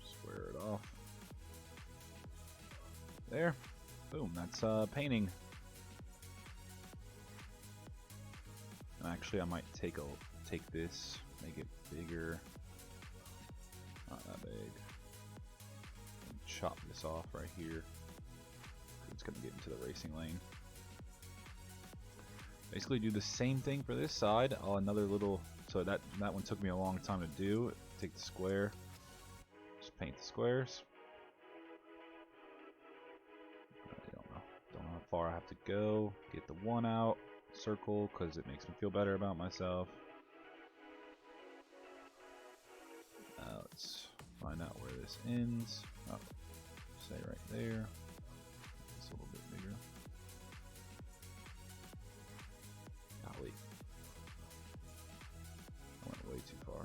Square it off. There. Boom, that's painting. And actually I might take this, make it bigger. Not that big. And chop this off right here. It's gonna get into the racing lane. Basically do the same thing for this side. Oh, another little, so that one took me a long time to do. Take the square, just paint the squares. I don't know how far I have to go. Get the one out, circle, because it makes me feel better about myself. Let's find out where this ends. Oh, say right there. It's a little bit bigger. Golly. I went way too far.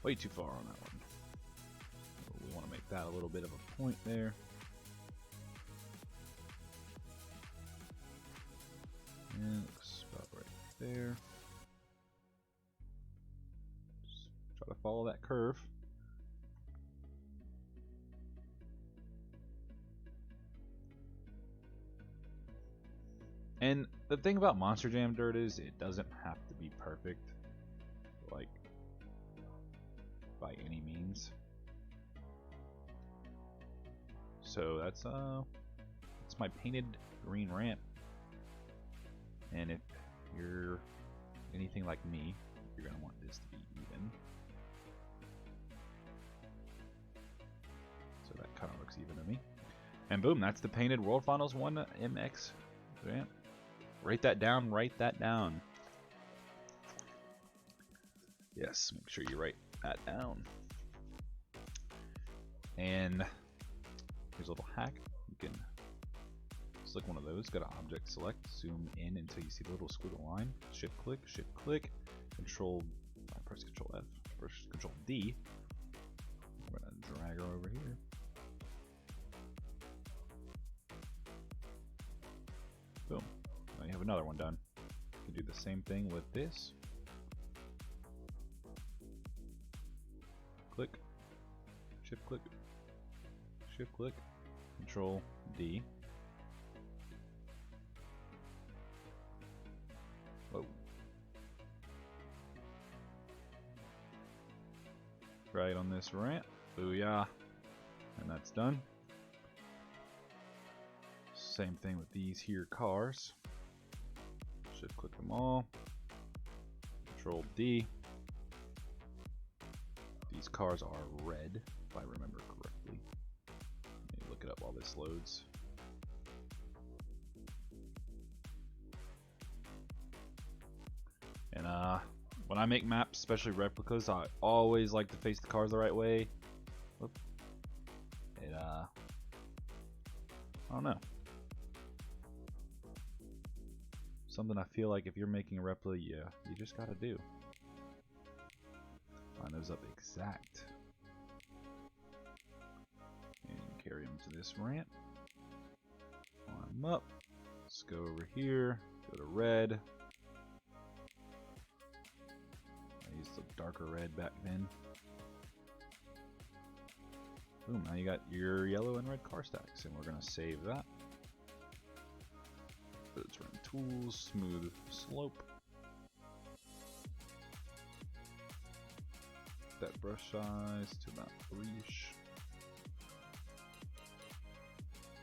Way too far on that one. So we want to make that a little bit of a point there. And it looks about right there. Just try to follow that curve. And the thing about Monster Jam dirt is it doesn't have to be perfect, like, by any means. So that's my painted green ramp. And if you're anything like me, you're gonna want this to be even. So that kind of looks even to me. And boom, that's the painted World Finals 1 MX ramp. Write that down, write that down. Yes, make sure you write that down. And here's a little hack. You can select one of those, go to object select, zoom in until you see the little squiggle line. Shift click, press Control F, press Control D. We're gonna drag her over here. Boom. Now you have another one done. You can do the same thing with this. Click, shift click, Control D. Whoa. Right on this ramp. Booyah. And that's done. Same thing with these here cars. Shift click them all. Control D. These cars are red, if I remember correctly. Let me look it up while this loads. And when I make maps, especially replicas, I always like to face the cars the right way. Whoop. I don't know. Something I feel like if you're making a replica, you just gotta do. Line those up exact. And carry them to this ramp. Line them up. Let's go over here. Go to red. I used the darker red back then. Boom, now you got your yellow and red car stacks, and we're gonna save that. Let's run tools, smooth slope. That brush size to about 3-ish.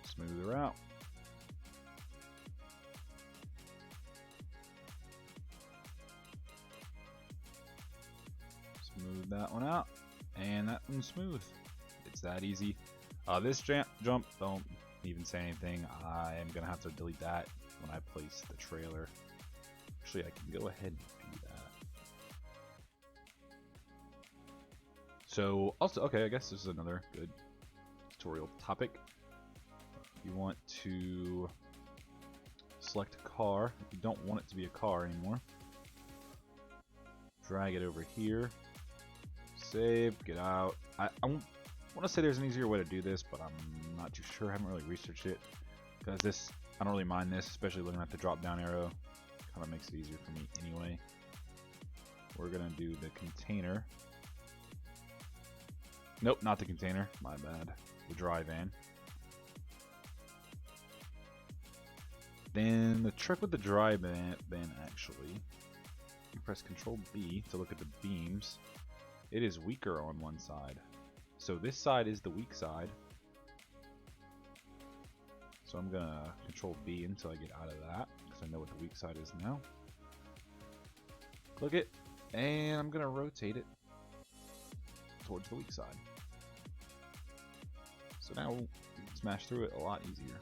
Smooth her out. Smooth that one out, and that one's smooth. It's that easy. This jump, don't even say anything. I am gonna have to delete that when I place the trailer. Actually, I can go ahead and do that. So, also, okay, I guess this is another good tutorial topic. You want to select a car. If you don't want it to be a car anymore, drag it over here. Save, get out. I want to say there's an easier way to do this, but I'm not too sure. I haven't really researched it. Because this, I don't really mind this, especially looking at the drop down arrow. Kind of makes it easier for me anyway. We're going to do the container. Nope, not the container. My bad. The dry van. Then the trick with the dry van actually, you press Control B to look at the beams. It is weaker on one side. So this side is the weak side. So I'm going to Control B until I get out of that, because I know what the weak side is now. Click it, and I'm going to rotate it towards the weak side. So now we can smash through it a lot easier.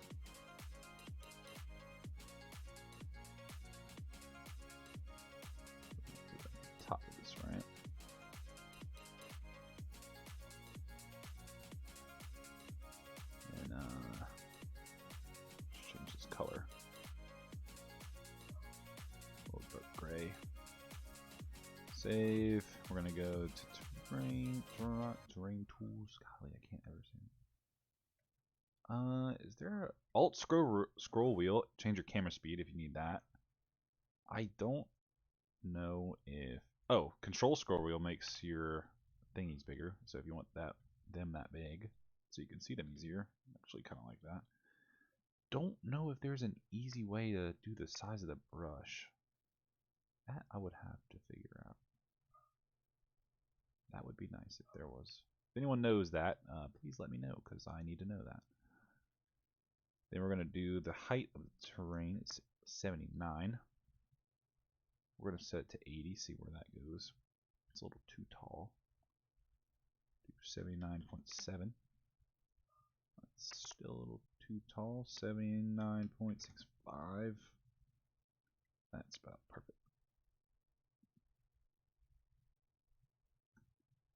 Top of this ramp. And change this color. A little bit gray. Save. We're gonna go to terrain tools. Golly, I can't ever see it. Is there a Alt scroll wheel? Change your camera speed if you need that. I don't know if Control scroll wheel makes your thingies bigger. So if you want them that big, so you can see them easier. Actually, kind of like that. Don't know if there's an easy way to do the size of the brush. That I would have to figure out. That would be nice if there was. If anyone knows that, please let me know, because I need to know that. Then we're going to do the height of the terrain. It's 79. We're going to set it to 80, see where that goes. It's a little too tall. Do 79.7. That's still a little too tall. 79.65. That's about perfect.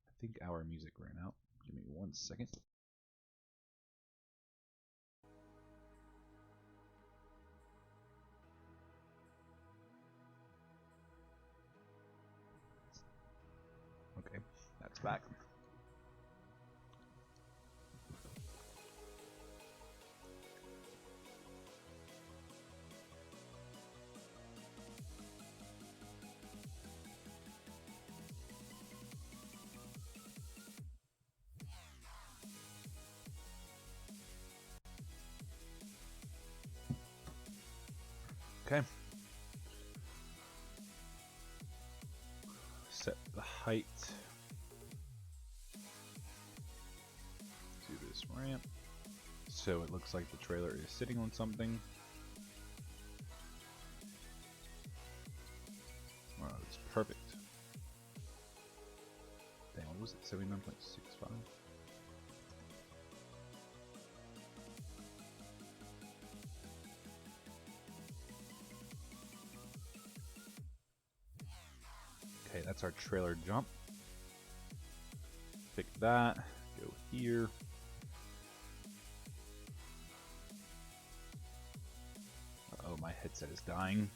I think our music ran out. Give me 1 second. Okay, that's back. Okay. Set the height to this ramp so it looks like the trailer is sitting on something. Wow, that's perfect. Damn, what was it? 79.65? Okay, that's our trailer jump. Pick that, go here. Uh-oh, my headset is dying.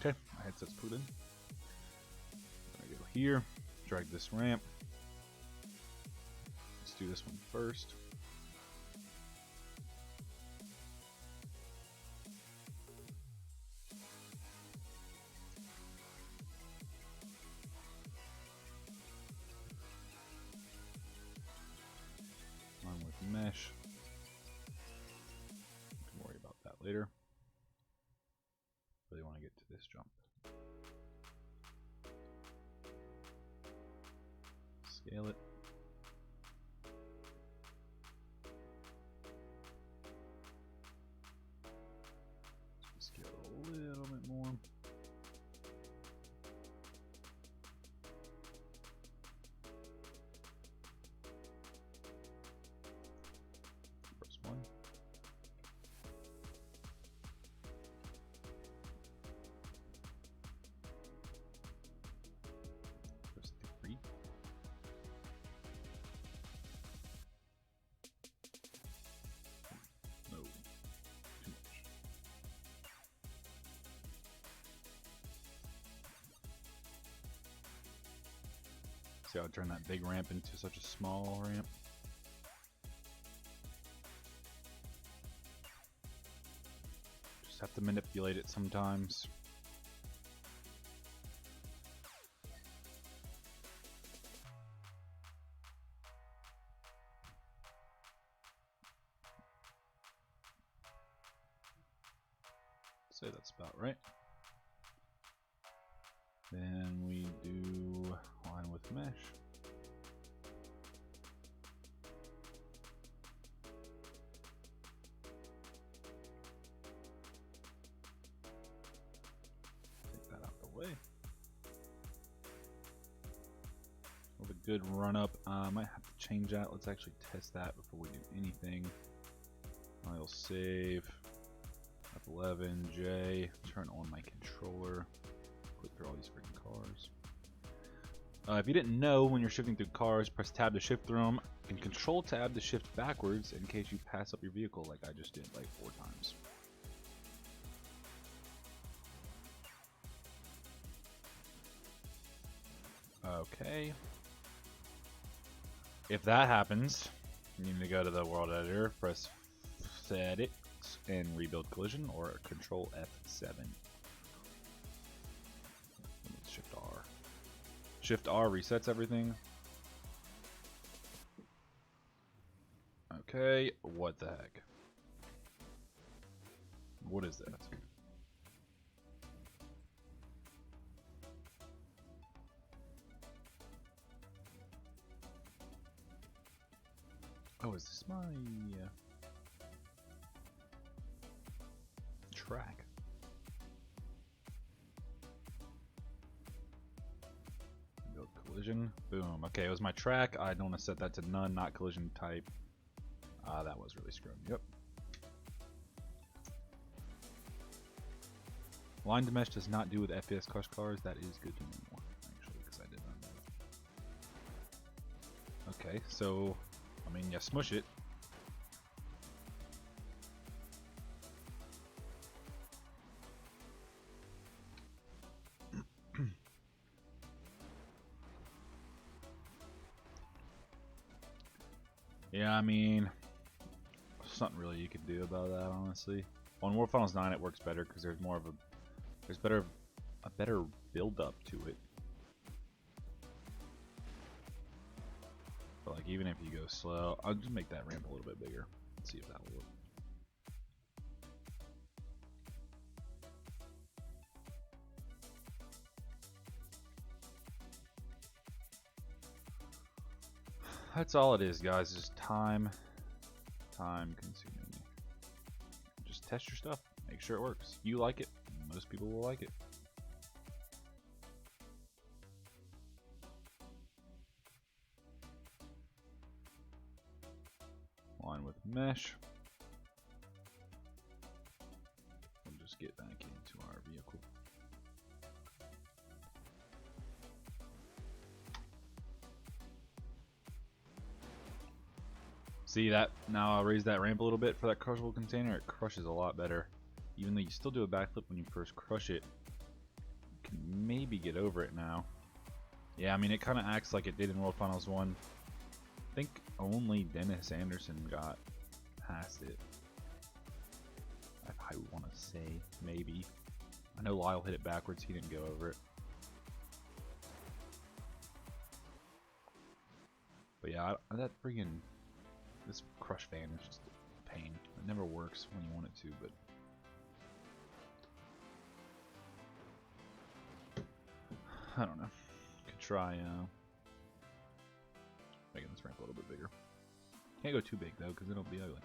Okay, my headset's put in. I'm gonna go here, drag this ramp. Let's do this one first. Along with mesh. We can worry about that later. Really want to get to this jump. Scale it. Scale a little bit more. First one. First three. No. Too much. See how I turn that big ramp into such a small ramp? Just have to manipulate it sometimes. Say that's about right. Then we do line with mesh. Take that out the way. With a good run up. I might have to change that. Let's actually test that before we do anything. I'll save F11J, turn on my controller, click through all these freaking cars. If you didn't know, when you're shifting through cars, press tab to shift through them, and control tab to shift backwards in case you pass up your vehicle like I just did like 4 times. Okay. If that happens, you need to go to the world editor, press edit, and rebuild collision, or control F7. Shift R. Shift R resets everything. Okay, what the heck? What is that? Oh, is this my track? Build collision. Boom. Okay, it was my track. I don't want to set that to none, not collision type. That was really screwed. Yep. Line to mesh does not do with FPS crush cars. That is good to know, actually, because I did not know. Okay, so I mean, you smush it. Yeah, I mean, there's nothing really you can do about that, honestly. On War Finals 9, it works better because there's more of a better build up to it. But like, even if you go slow, I'll just make that ramp a little bit bigger. Let's see if that will work. That's all it is, guys. Just time consuming. Just test your stuff. Make sure it works. You like it. Most people will like it. Line with mesh. We'll just get back into our vehicle. See that? Now I'll raise that ramp a little bit for that crushable container. It crushes a lot better. Even though you still do a backflip when you first crush it, you can maybe get over it now. Yeah, I mean, it kind of acts like it did in World Finals 1. I think only Dennis Anderson got past it. I want to say, maybe. I know Lyle hit it backwards, he didn't go over it. But yeah, that friggin', this crush fan is just a pain. It never works when you want it to, but I don't know. Could try making this ramp a little bit bigger. Can't go too big though, because it'll be ugly.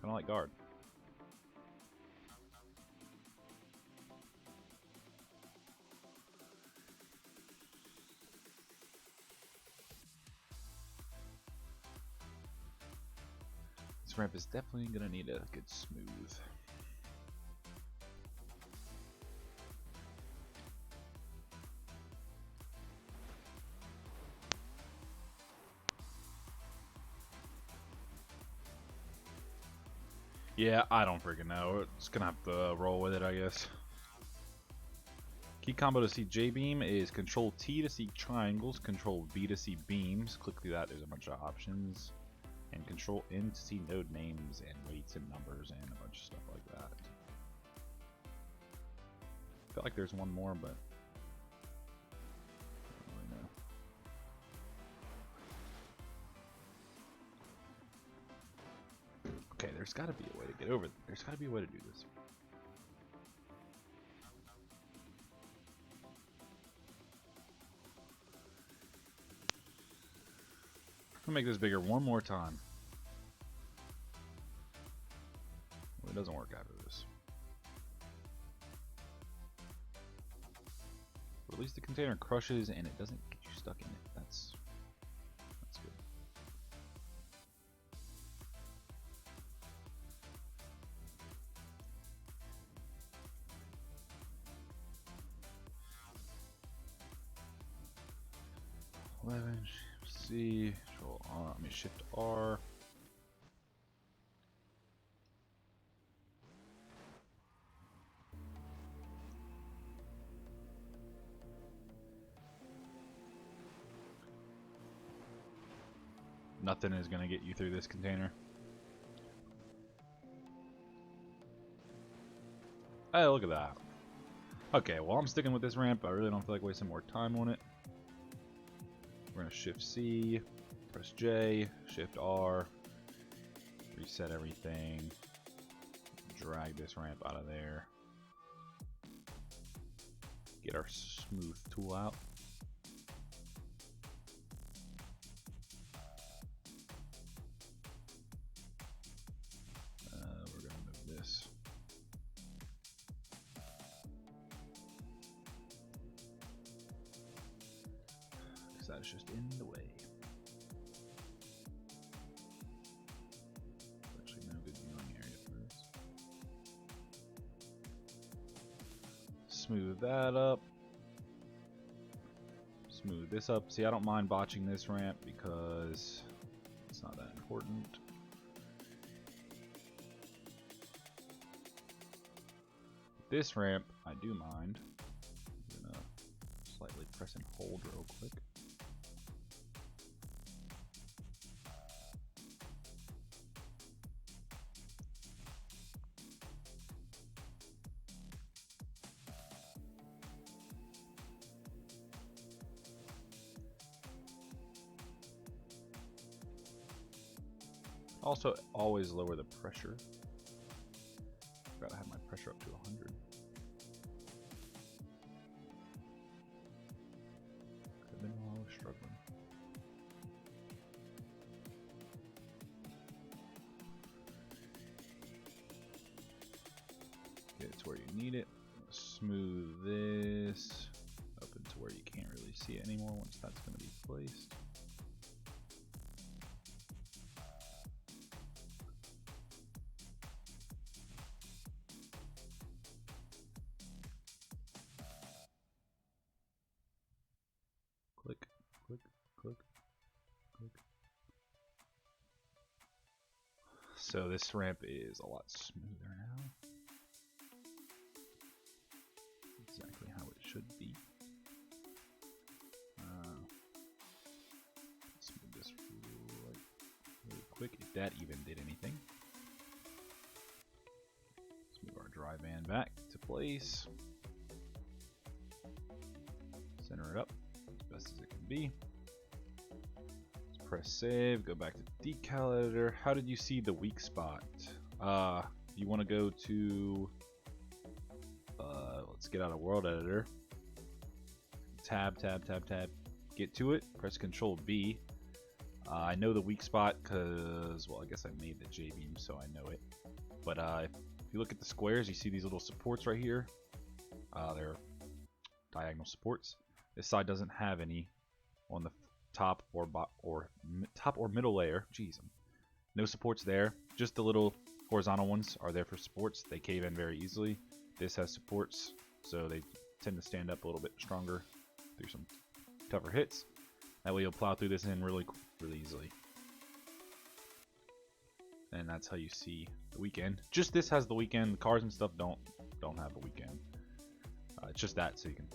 Kind of like guard. This ramp is definitely gonna need a good smooth. Yeah, I don't freaking know. It's gonna have to roll with it, I guess. Key combo to see J-beam is Control T to see triangles, Control V to see beams. Click through that, there's a bunch of options. And Control N to see node names and weights and numbers and a bunch of stuff like that. I feel like there's one more, but I don't really know. Okay, there's got to be a way to get over. There's got to be a way to do this. I'm gonna make this bigger one more time. Well, it doesn't work after this. But at least the container crushes and it doesn't get you stuck in it. That's good. C, Control R, let me Shift R. Nothing is going to get you through this container. Hey, look at that. Okay, well, I'm sticking with this ramp. I really don't feel like wasting more time on it. We're going to Shift C, press J, Shift R, reset everything, drag this ramp out of there, get our smooth tool out. We're going to move this. Because that's just in the way. Actually, no good viewing area first. Smooth that up. Smooth this up. See, I don't mind botching this ramp because it's not that important. This ramp, I do mind. I'm gonna slightly press and hold real quick. Also, always lower the pressure. Gotta have my pressure up to 100. Could have been while I was struggling. Get it to where you need it. Smooth this up into where you can't really see it anymore once that's going to be placed. Click, click, click, click. So this ramp is a lot smoother now. Exactly how it should be. Let's move this really quick, if that even did anything. Let's move our dry band back to place. Center it up as best as it can be. Let's press save, go back to decal editor. How did you see the weak spot? You want to go to let's get out of world editor. Tab, get to it, press Control V. I know the weak spot because, well, I guess I made the J-beam, so I know it. But if you look at the squares, you see these little supports right here. They're diagonal supports. This side doesn't have any on the top or middle layer. Jeez, I'm No supports there. Just the little horizontal ones are there for supports. They cave in very easily. This has supports, so they tend to stand up a little bit stronger through some tougher hits. That way you'll plow through this in really easily. And that's how you see the weekend. Just this has the weekend. The cars and stuff don't have a weekend. It's just that, so you can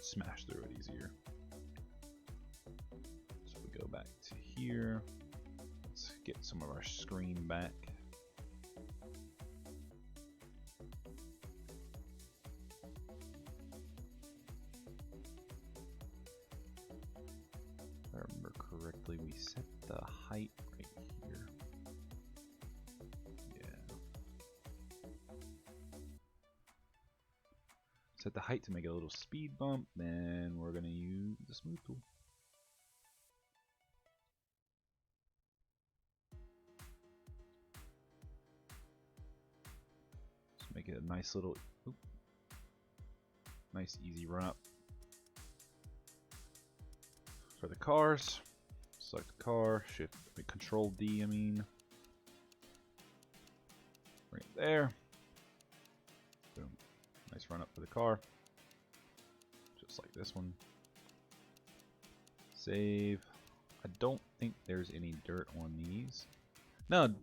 smash through it easier. So we go back to here. Let's get some of our screen back. If I remember correctly, we set the height right here. Yeah. Set the height to make it a little speed bump, then we're going to use the smooth tool. Just make it a nice little, nice easy run up. For the cars, select the car, shift, control D, bring it there. Boom. Nice run up for the car. Just like this one. Save. I don't think there's any dirt on these. No,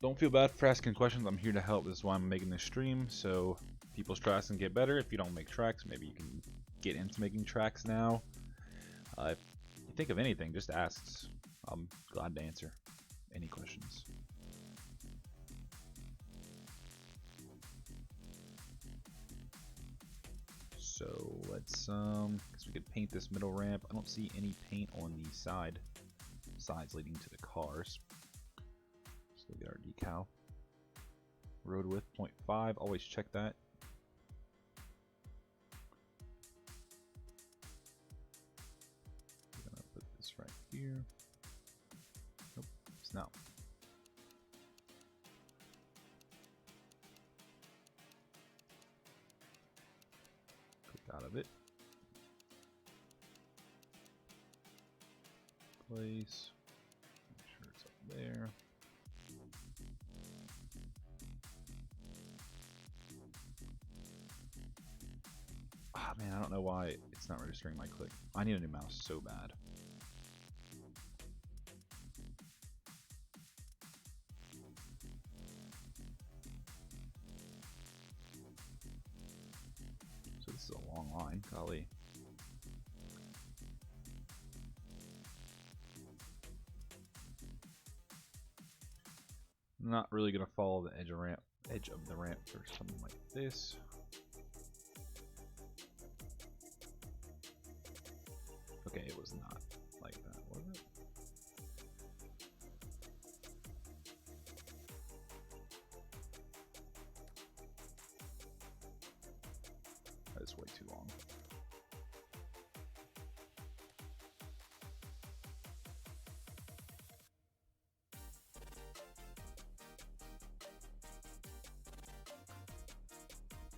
don't feel bad for asking questions. I'm here to help. This is why I'm making this stream, so people's tracks can get better. If you don't make tracks, maybe you can get into making tracks now. If you think of anything, just ask. I'm glad to answer any questions. So let's guess we could paint this middle ramp. I don't see any paint on the sides leading to the cars. Let's go get our decal. Road width 0.5. Always check that. I'm gonna put this right here. Nope, it's not. Out of it. Place. Make sure it's up there. Ah, man, I don't know why it's not registering my click. I need a new mouse so bad. So this is a long line, golly. I'm not really gonna follow the edge of the ramp or something like this. Okay, it was not like that, was it? That's way too long.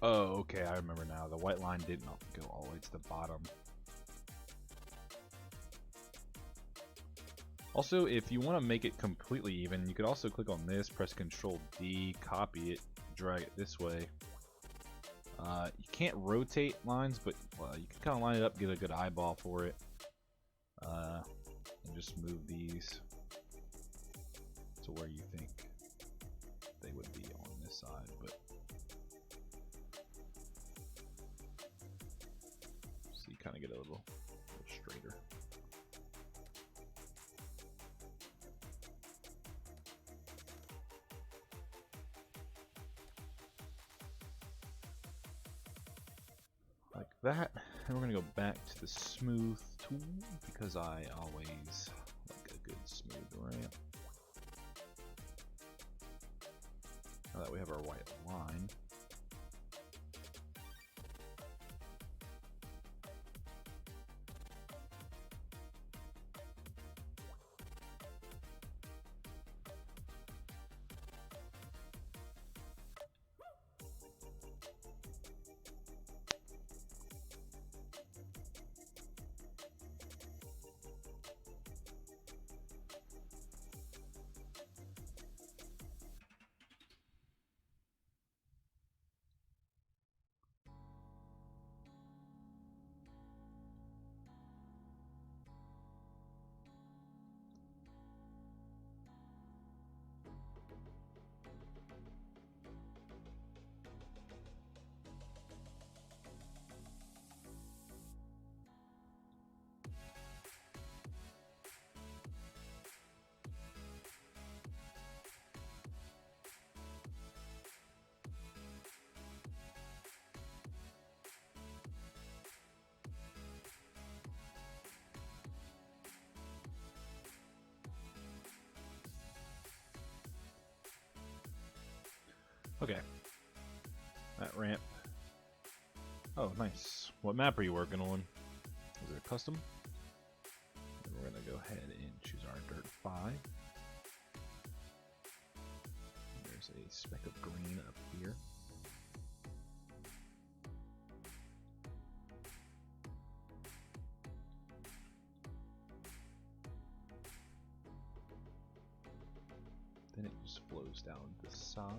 Oh, okay, I remember now. The white line did not go all the way to the bottom. Also, if you want to make it completely even, you could also click on this, press Control D, copy it, drag it this way. You can't rotate lines, but you can kind of line it up, get a good eyeball for it, and just move these to where you think they would be on this side. But so you kind of get a little straighter. Like that, and we're gonna go back to the smooth tool because I always like a good smooth ramp. Now that we have our white line, Okay. That ramp. Oh, nice. What map are you working on? Is it a custom? And we're gonna go ahead and choose our Dirt 5. There's a speck of green up here. Then it just flows down the side.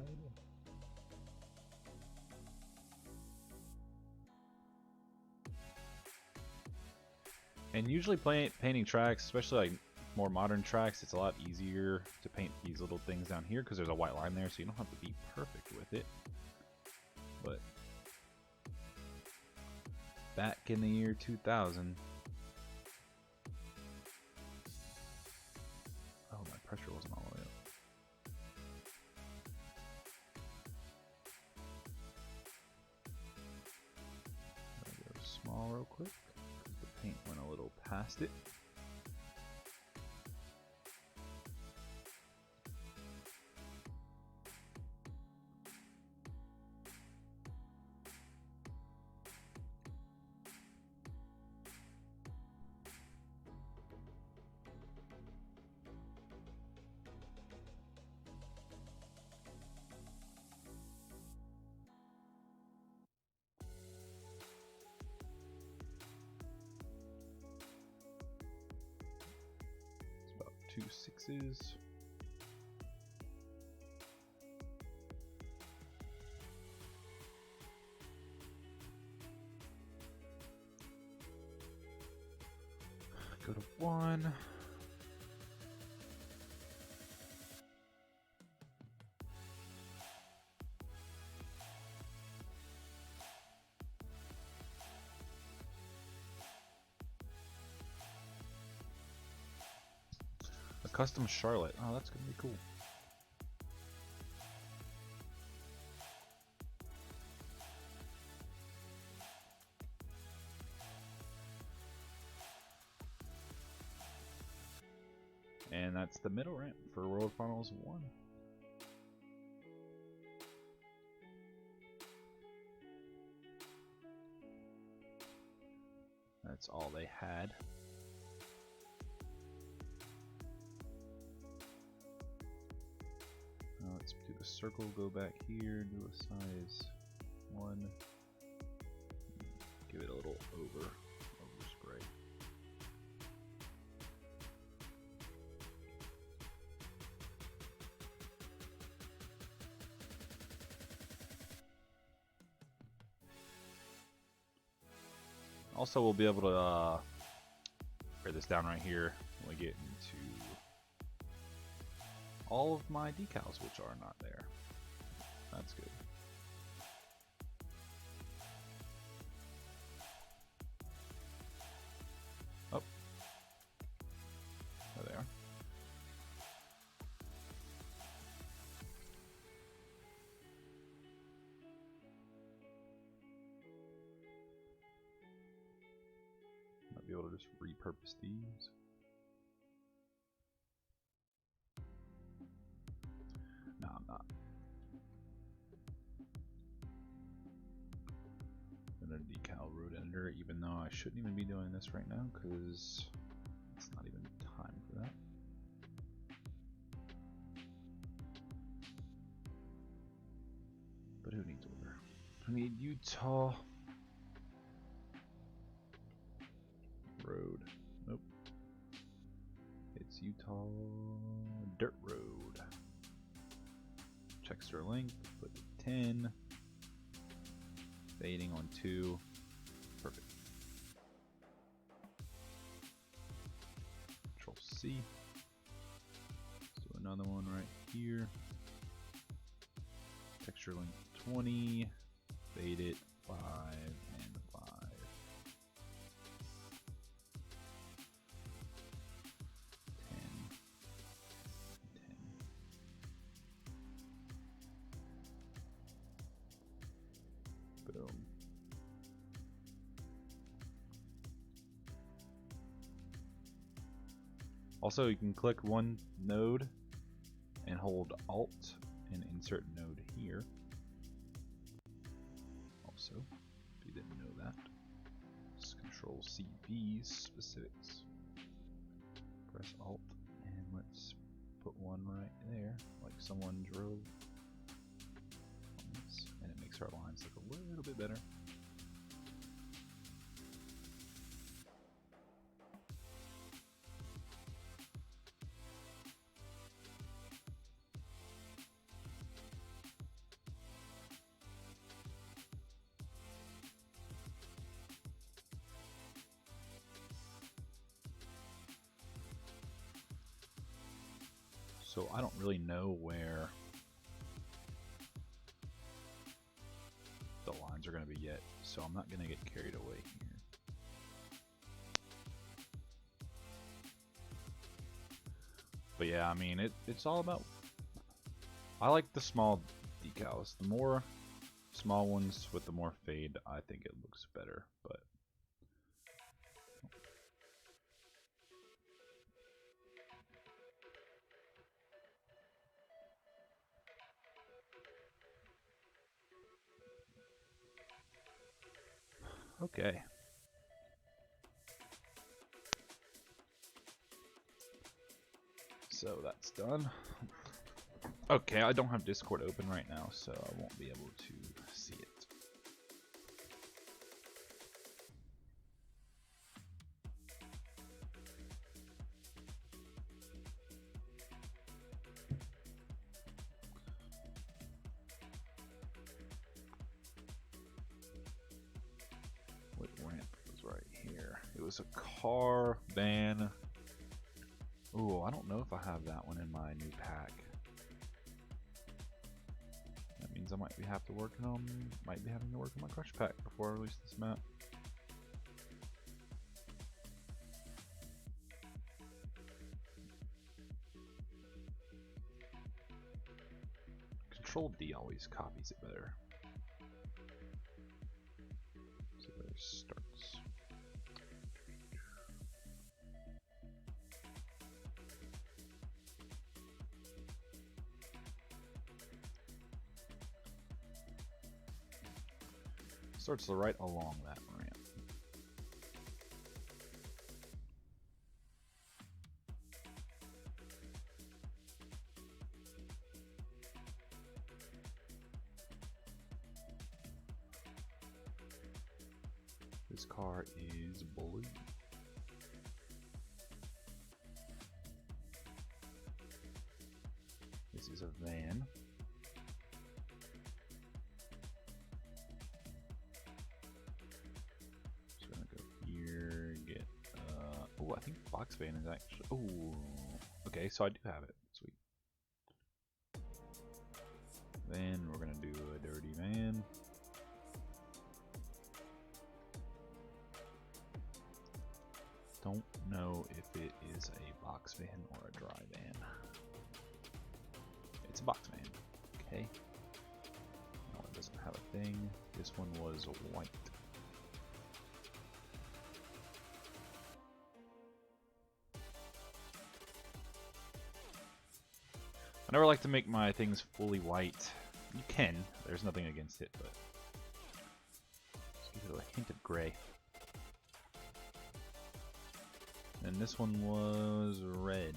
And usually painting tracks, especially like more modern tracks, it's a lot easier to paint these little things down here because there's a white line there, so you don't have to be perfect with it. But back in the year 2000, oh, my pressure wasn't all the way up. Go small real quick because the paint went a little past it. About 2 6s. Go to 1. A custom Charlotte. Oh, that's gonna be cool. And that's the middle ramp for World Finals 1. That's all they had. Now let's do the circle, go back here, do a size 1. Give it a little over spray. Also, we'll be able to write this down right here when we get into all of my decals, which are not there. That's good. Oh. There they are. Might be able to just repurpose these. No, I'm not. I'm gonna decal road editor, even though I shouldn't even be doing this right now because it's not even time for that. But who needs order? I need Utah road. Nope. It's Utah dirt road. Texture length, put 10. Fading on 2. Perfect. Control C. Let's do another one right here. Texture length 20. Fade it 5 and 5. 10. 10. Boom. Also, you can click one node and hold Alt and insert node here. So, if you didn't know that, just Control CV specifics. Press Alt, and let's put one right there, like someone drove on this, and it makes our lines look a little bit better. So I don't really know where the lines are going to be yet, so I'm not going to get carried away here. But yeah, I mean, it's all about... I like the small decals. The more small ones with the more fade, I think it looks better, but... Okay. So that's done. Okay, I don't have Discord open right now, so I won't be able to see it. What ramp was right here? It was a car, van. Ooh, I don't know if I have that one in my new pack. That means I might be having to work on my crush pack before I release this map. Control D always copies it better. So there it starts. Starts right along that ramp. This car is blue. This is a van. So I'm gonna go here, get oh, I think box van is actually, oh, okay, so I do have it. Sweet. Then we're gonna do a dirty van. Don't know if it is a box van or a dry van. It's a box van. Okay. No, it doesn't have a thing. This one was white. I never like to make my things fully white. You can. There's nothing against it, but just give it a hint of gray. And this one was red.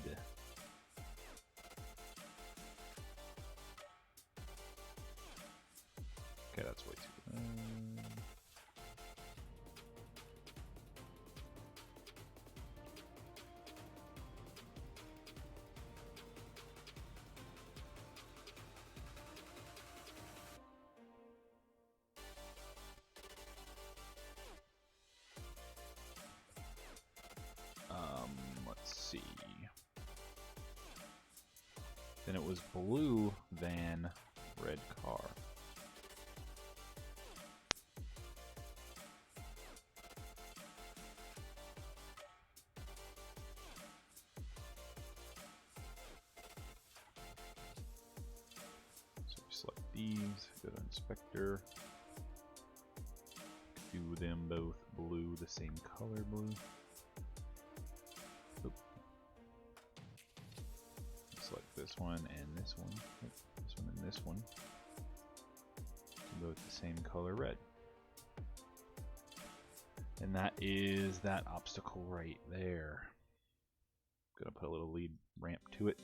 Okay, that's way too. Let's see. Then it was blue van, red car. So we select these, go to inspector, do them both blue, the same color blue. Oop. Select this one and this one. Oop. This one and this one. Both the same color red. And that is that obstacle right there. Gonna put a little lead ramp to it.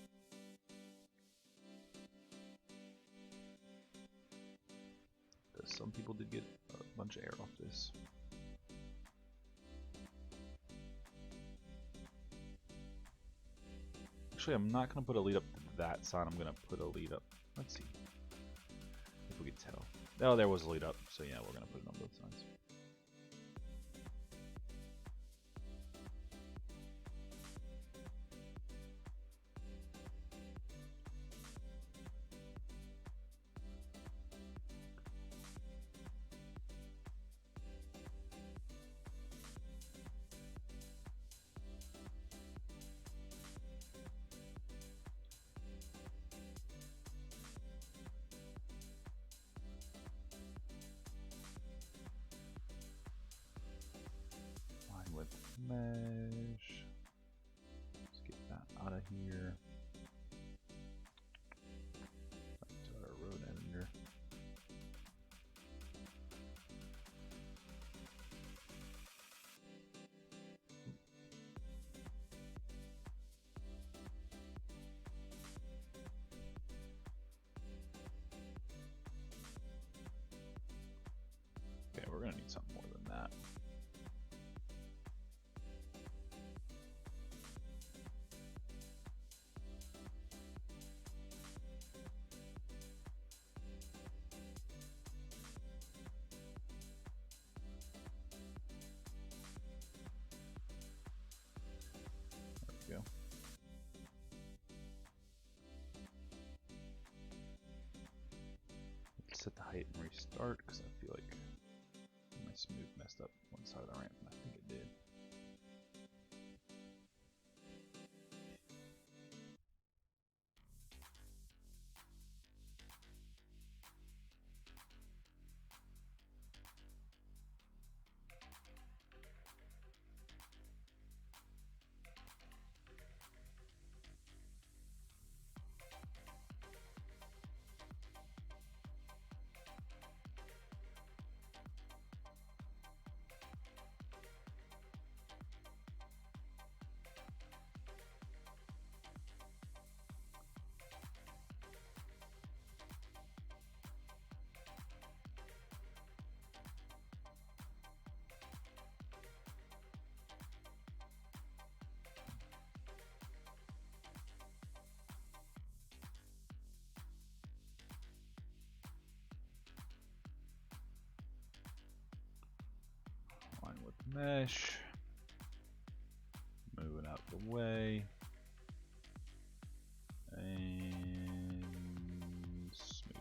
Some people did get a bunch of air off this. Actually, I'm not going to put a lead up to that side. I'm going to put a lead up. Let's see if we can tell. Oh, there was a lead up. So yeah, we're going to put it on both sides. With mesh. Let's get that out of here. Back to our road editor. Okay, we're gonna need something more than that. Go. Let's set the height and restart because I feel like my smooth messed up one side of the ramp, and I think it did. Line with mesh. Moving out the way. And smooth.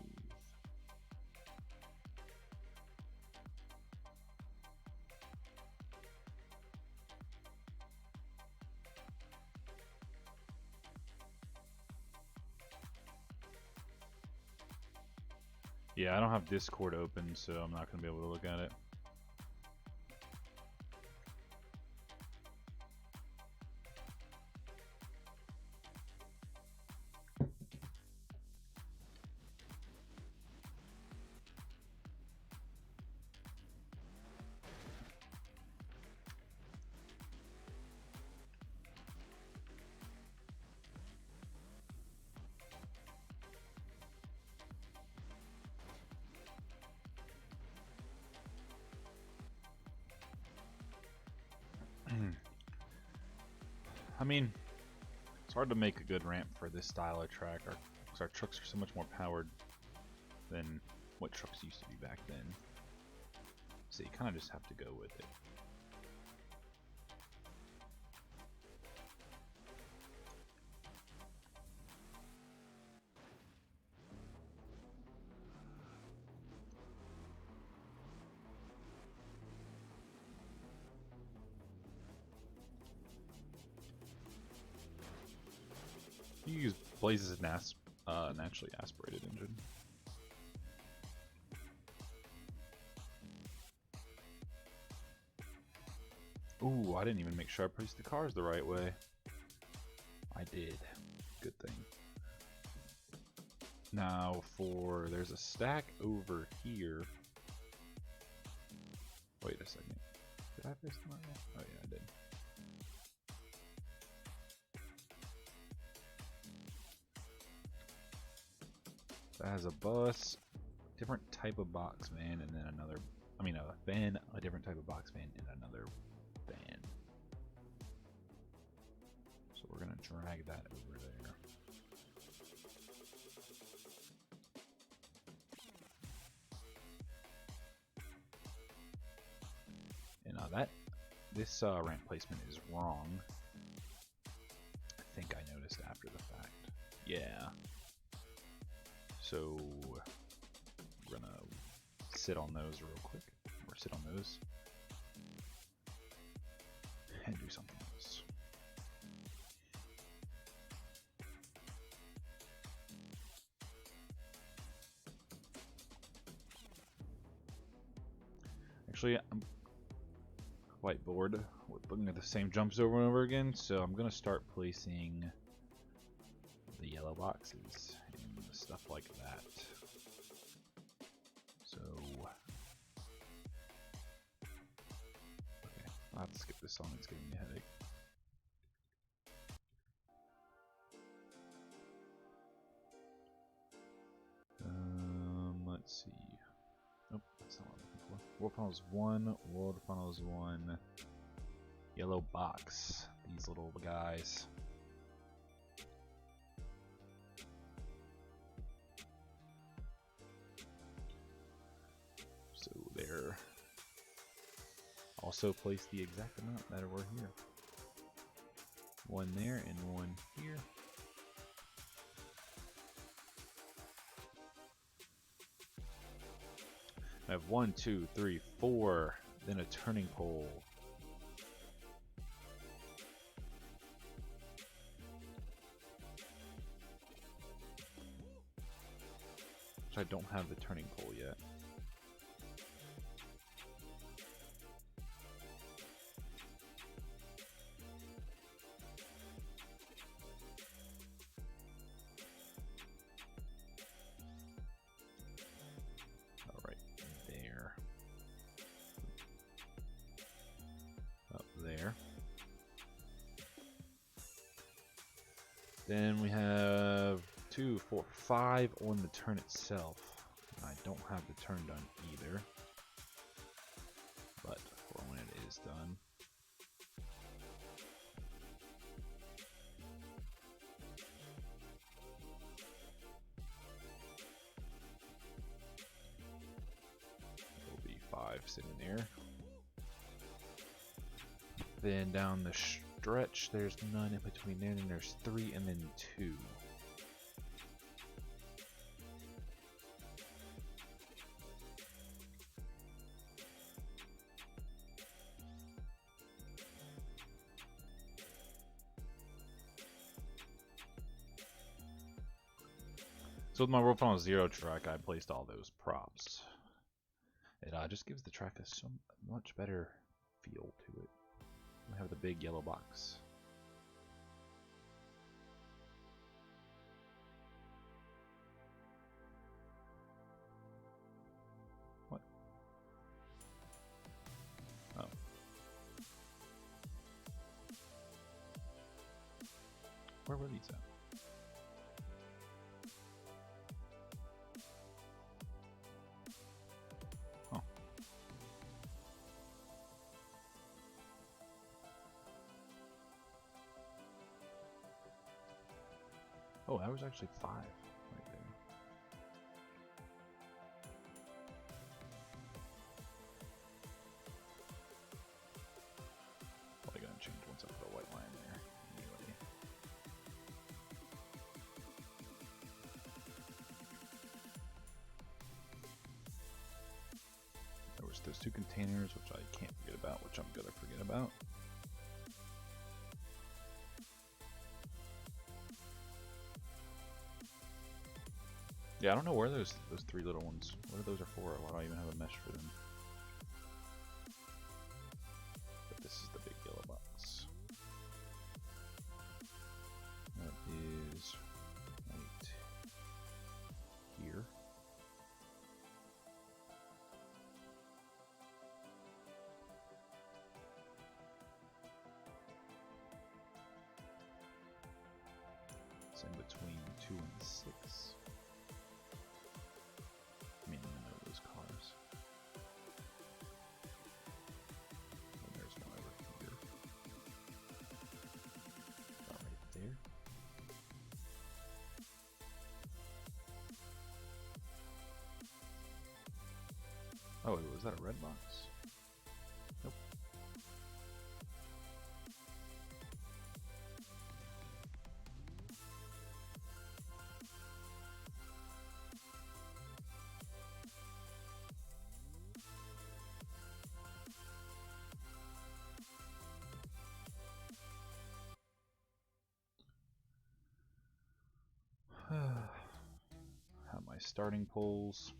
Yeah, I don't have Discord open, so I'm not going to be able to look at it. I mean, it's hard to make a good ramp for this style of track because our trucks are so much more powered than what trucks used to be back then. So you kind of just have to go with it. You use Blaze's naturally aspirated engine. Ooh, I didn't even make sure I placed the cars the right way. I did. Good thing. Now there's a stack over here. Wait a second. Did I paste them out yet? Oh yeah, I did. That has a bus, different type of box van, and then another, I mean a van, a different type of box van, and another van. So we're gonna drag that over there. And this ramp placement is wrong. I think I noticed after the fact. Yeah. So we're gonna sit on those real quick, or sit on those, and do something else. Actually, I'm quite bored with looking at the same jumps over and over again, so I'm gonna start placing the yellow boxes and stuff like that. So, okay, I'll have to skip this song, it's giving me a headache. Let's see. Nope, that's not what I'm looking for. World Funnels 1, World Funnels 1, yellow box. These little guys. So there. Also place the exact amount that were here. One there and one here. I have 1, 2, 3, 4, then a turning pole. Which I don't have the turning pole yet. Then we have 2, 4, 5 on the turn itself. I don't have the turn done either, but for when it is done. There'll be 5 sitting there. Then down the stretch, there's none in between there, and there's 3 and then 2. So with my World Funnel 0 track, I placed all those props. It just gives the track a so much better feel to it. We have the big yellow box. What? Oh. Where were these at? Oh. Oh, that was actually 5 right there. Probably gonna change once I put a white line there. Anyway. There was those 2 containers, which I can't forget about, which I'm gonna forget about. Yeah, I don't know where those 3 little ones, what those are for. Why do I even have a mesh for them? But this is the big yellow box. That is right here. Oh, was that a red box? Nope. Have my starting poles.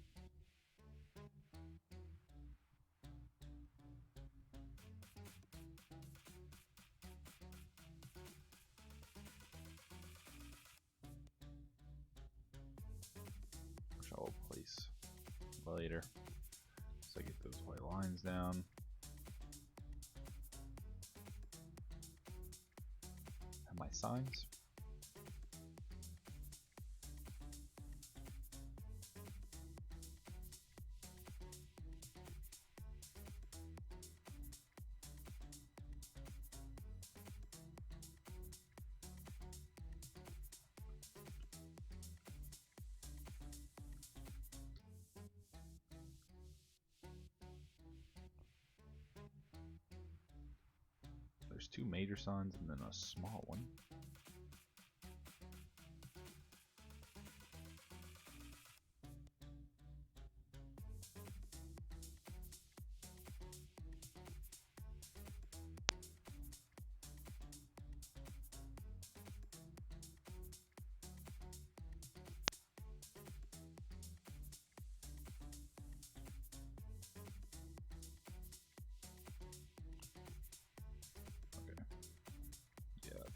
Which I'll place later. So I get those white lines down. Have my signs. There's two major signs and then a small one.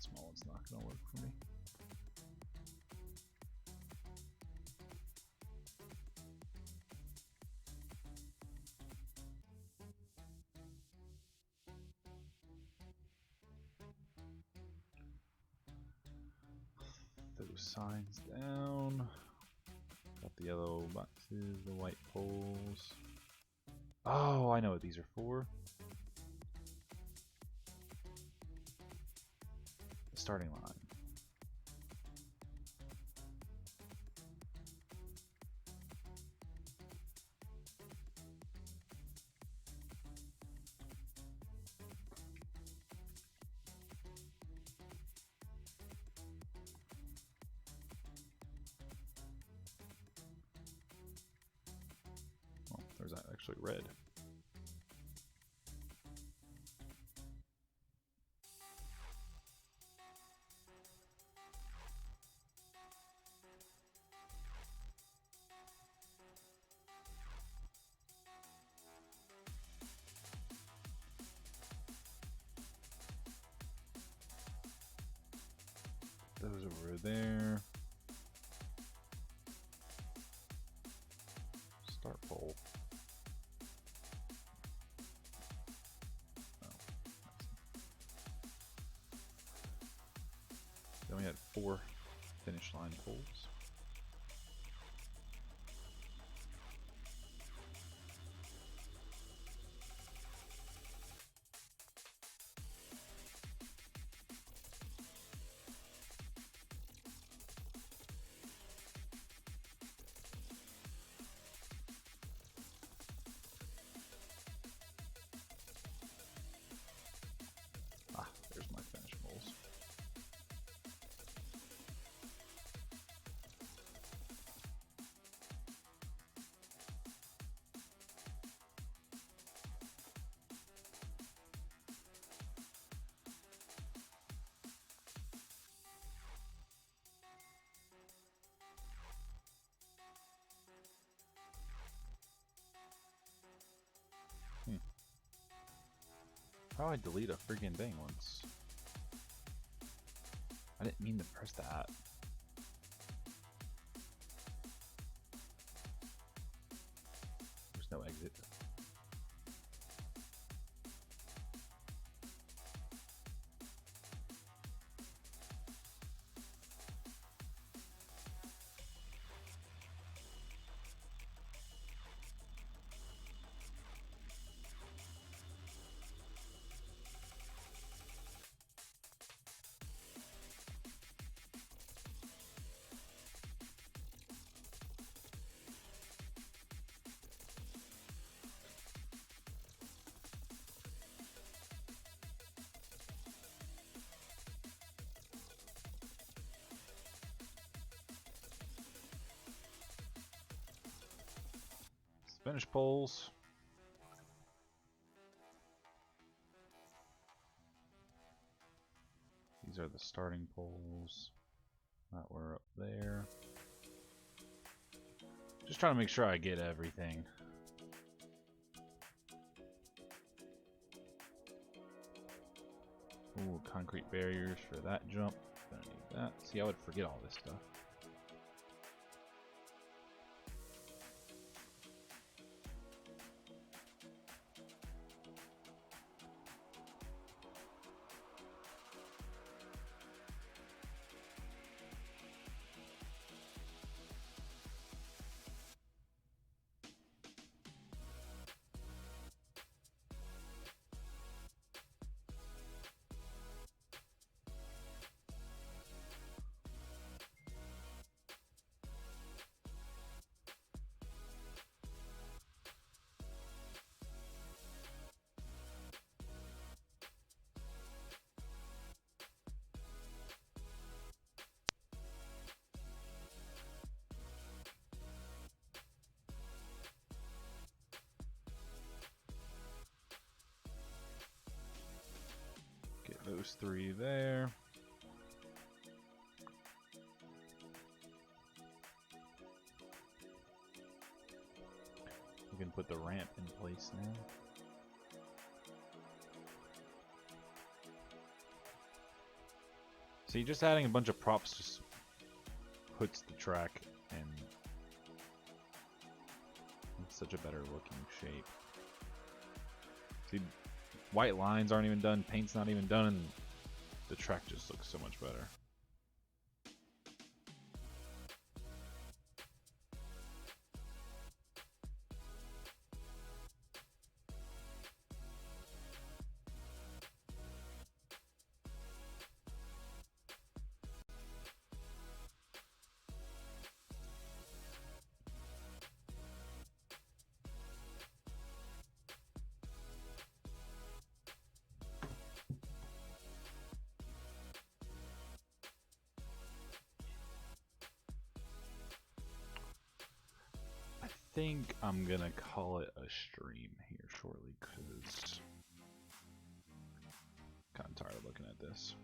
Small one's not going to work for me. Those signs down. Got the yellow boxes, the white poles. Oh, I know what these are for. The starting line. Oh, there's actually red. Those over there. Start pole. Oh. Then we had 4 finish line poles. There's my finish poles. How do I delete a freaking thing once? I didn't mean to press that. There's no exit. finish poles. These are the starting poles that were up there. Just trying to make sure I get everything. Ooh, concrete barriers for that jump. Gonna need that. See, I would forget all this stuff. Get those 3 there. We can put the ramp in place now. See, just adding a bunch of props just puts the track in such a better looking shape. See, white lines aren't even done, paint's not even done, and the track just looks so much better. I think I'm gonna call it a stream here shortly because I'm kind of tired of looking at this.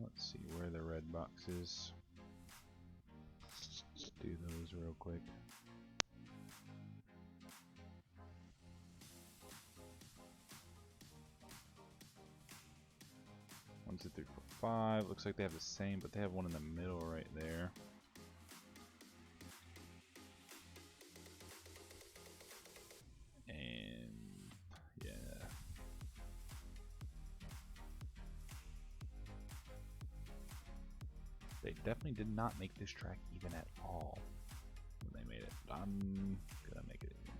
Let's see where the red box is. Let's do those real quick. One, two, three, four, 5. Looks like they have the same, but they have one in the middle right there. And yeah. They definitely did not make this track even at all when they made it. But I'm gonna make it even.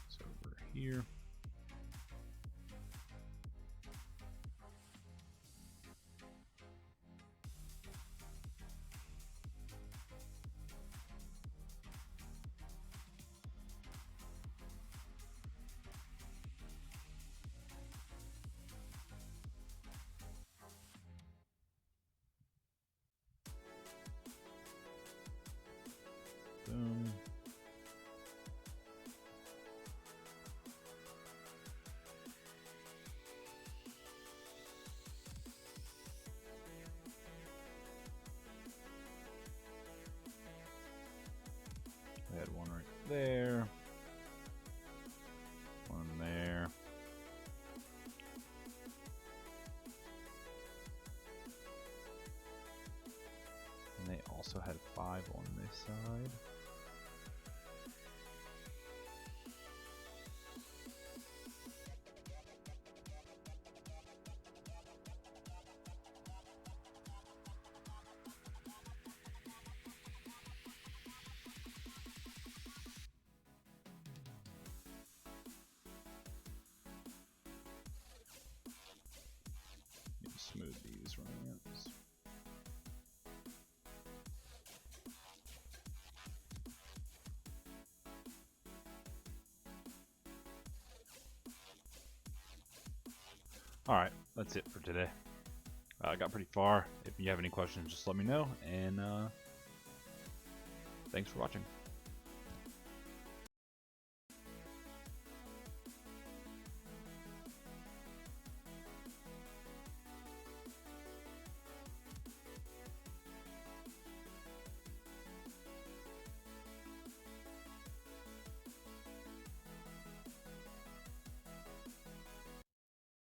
It's over here. Boom. there. One there. And they also had 5 on this side. Smooth these ramps. Alright, that's it for today. I got pretty far. If you have any questions, just let me know, and thanks for watching.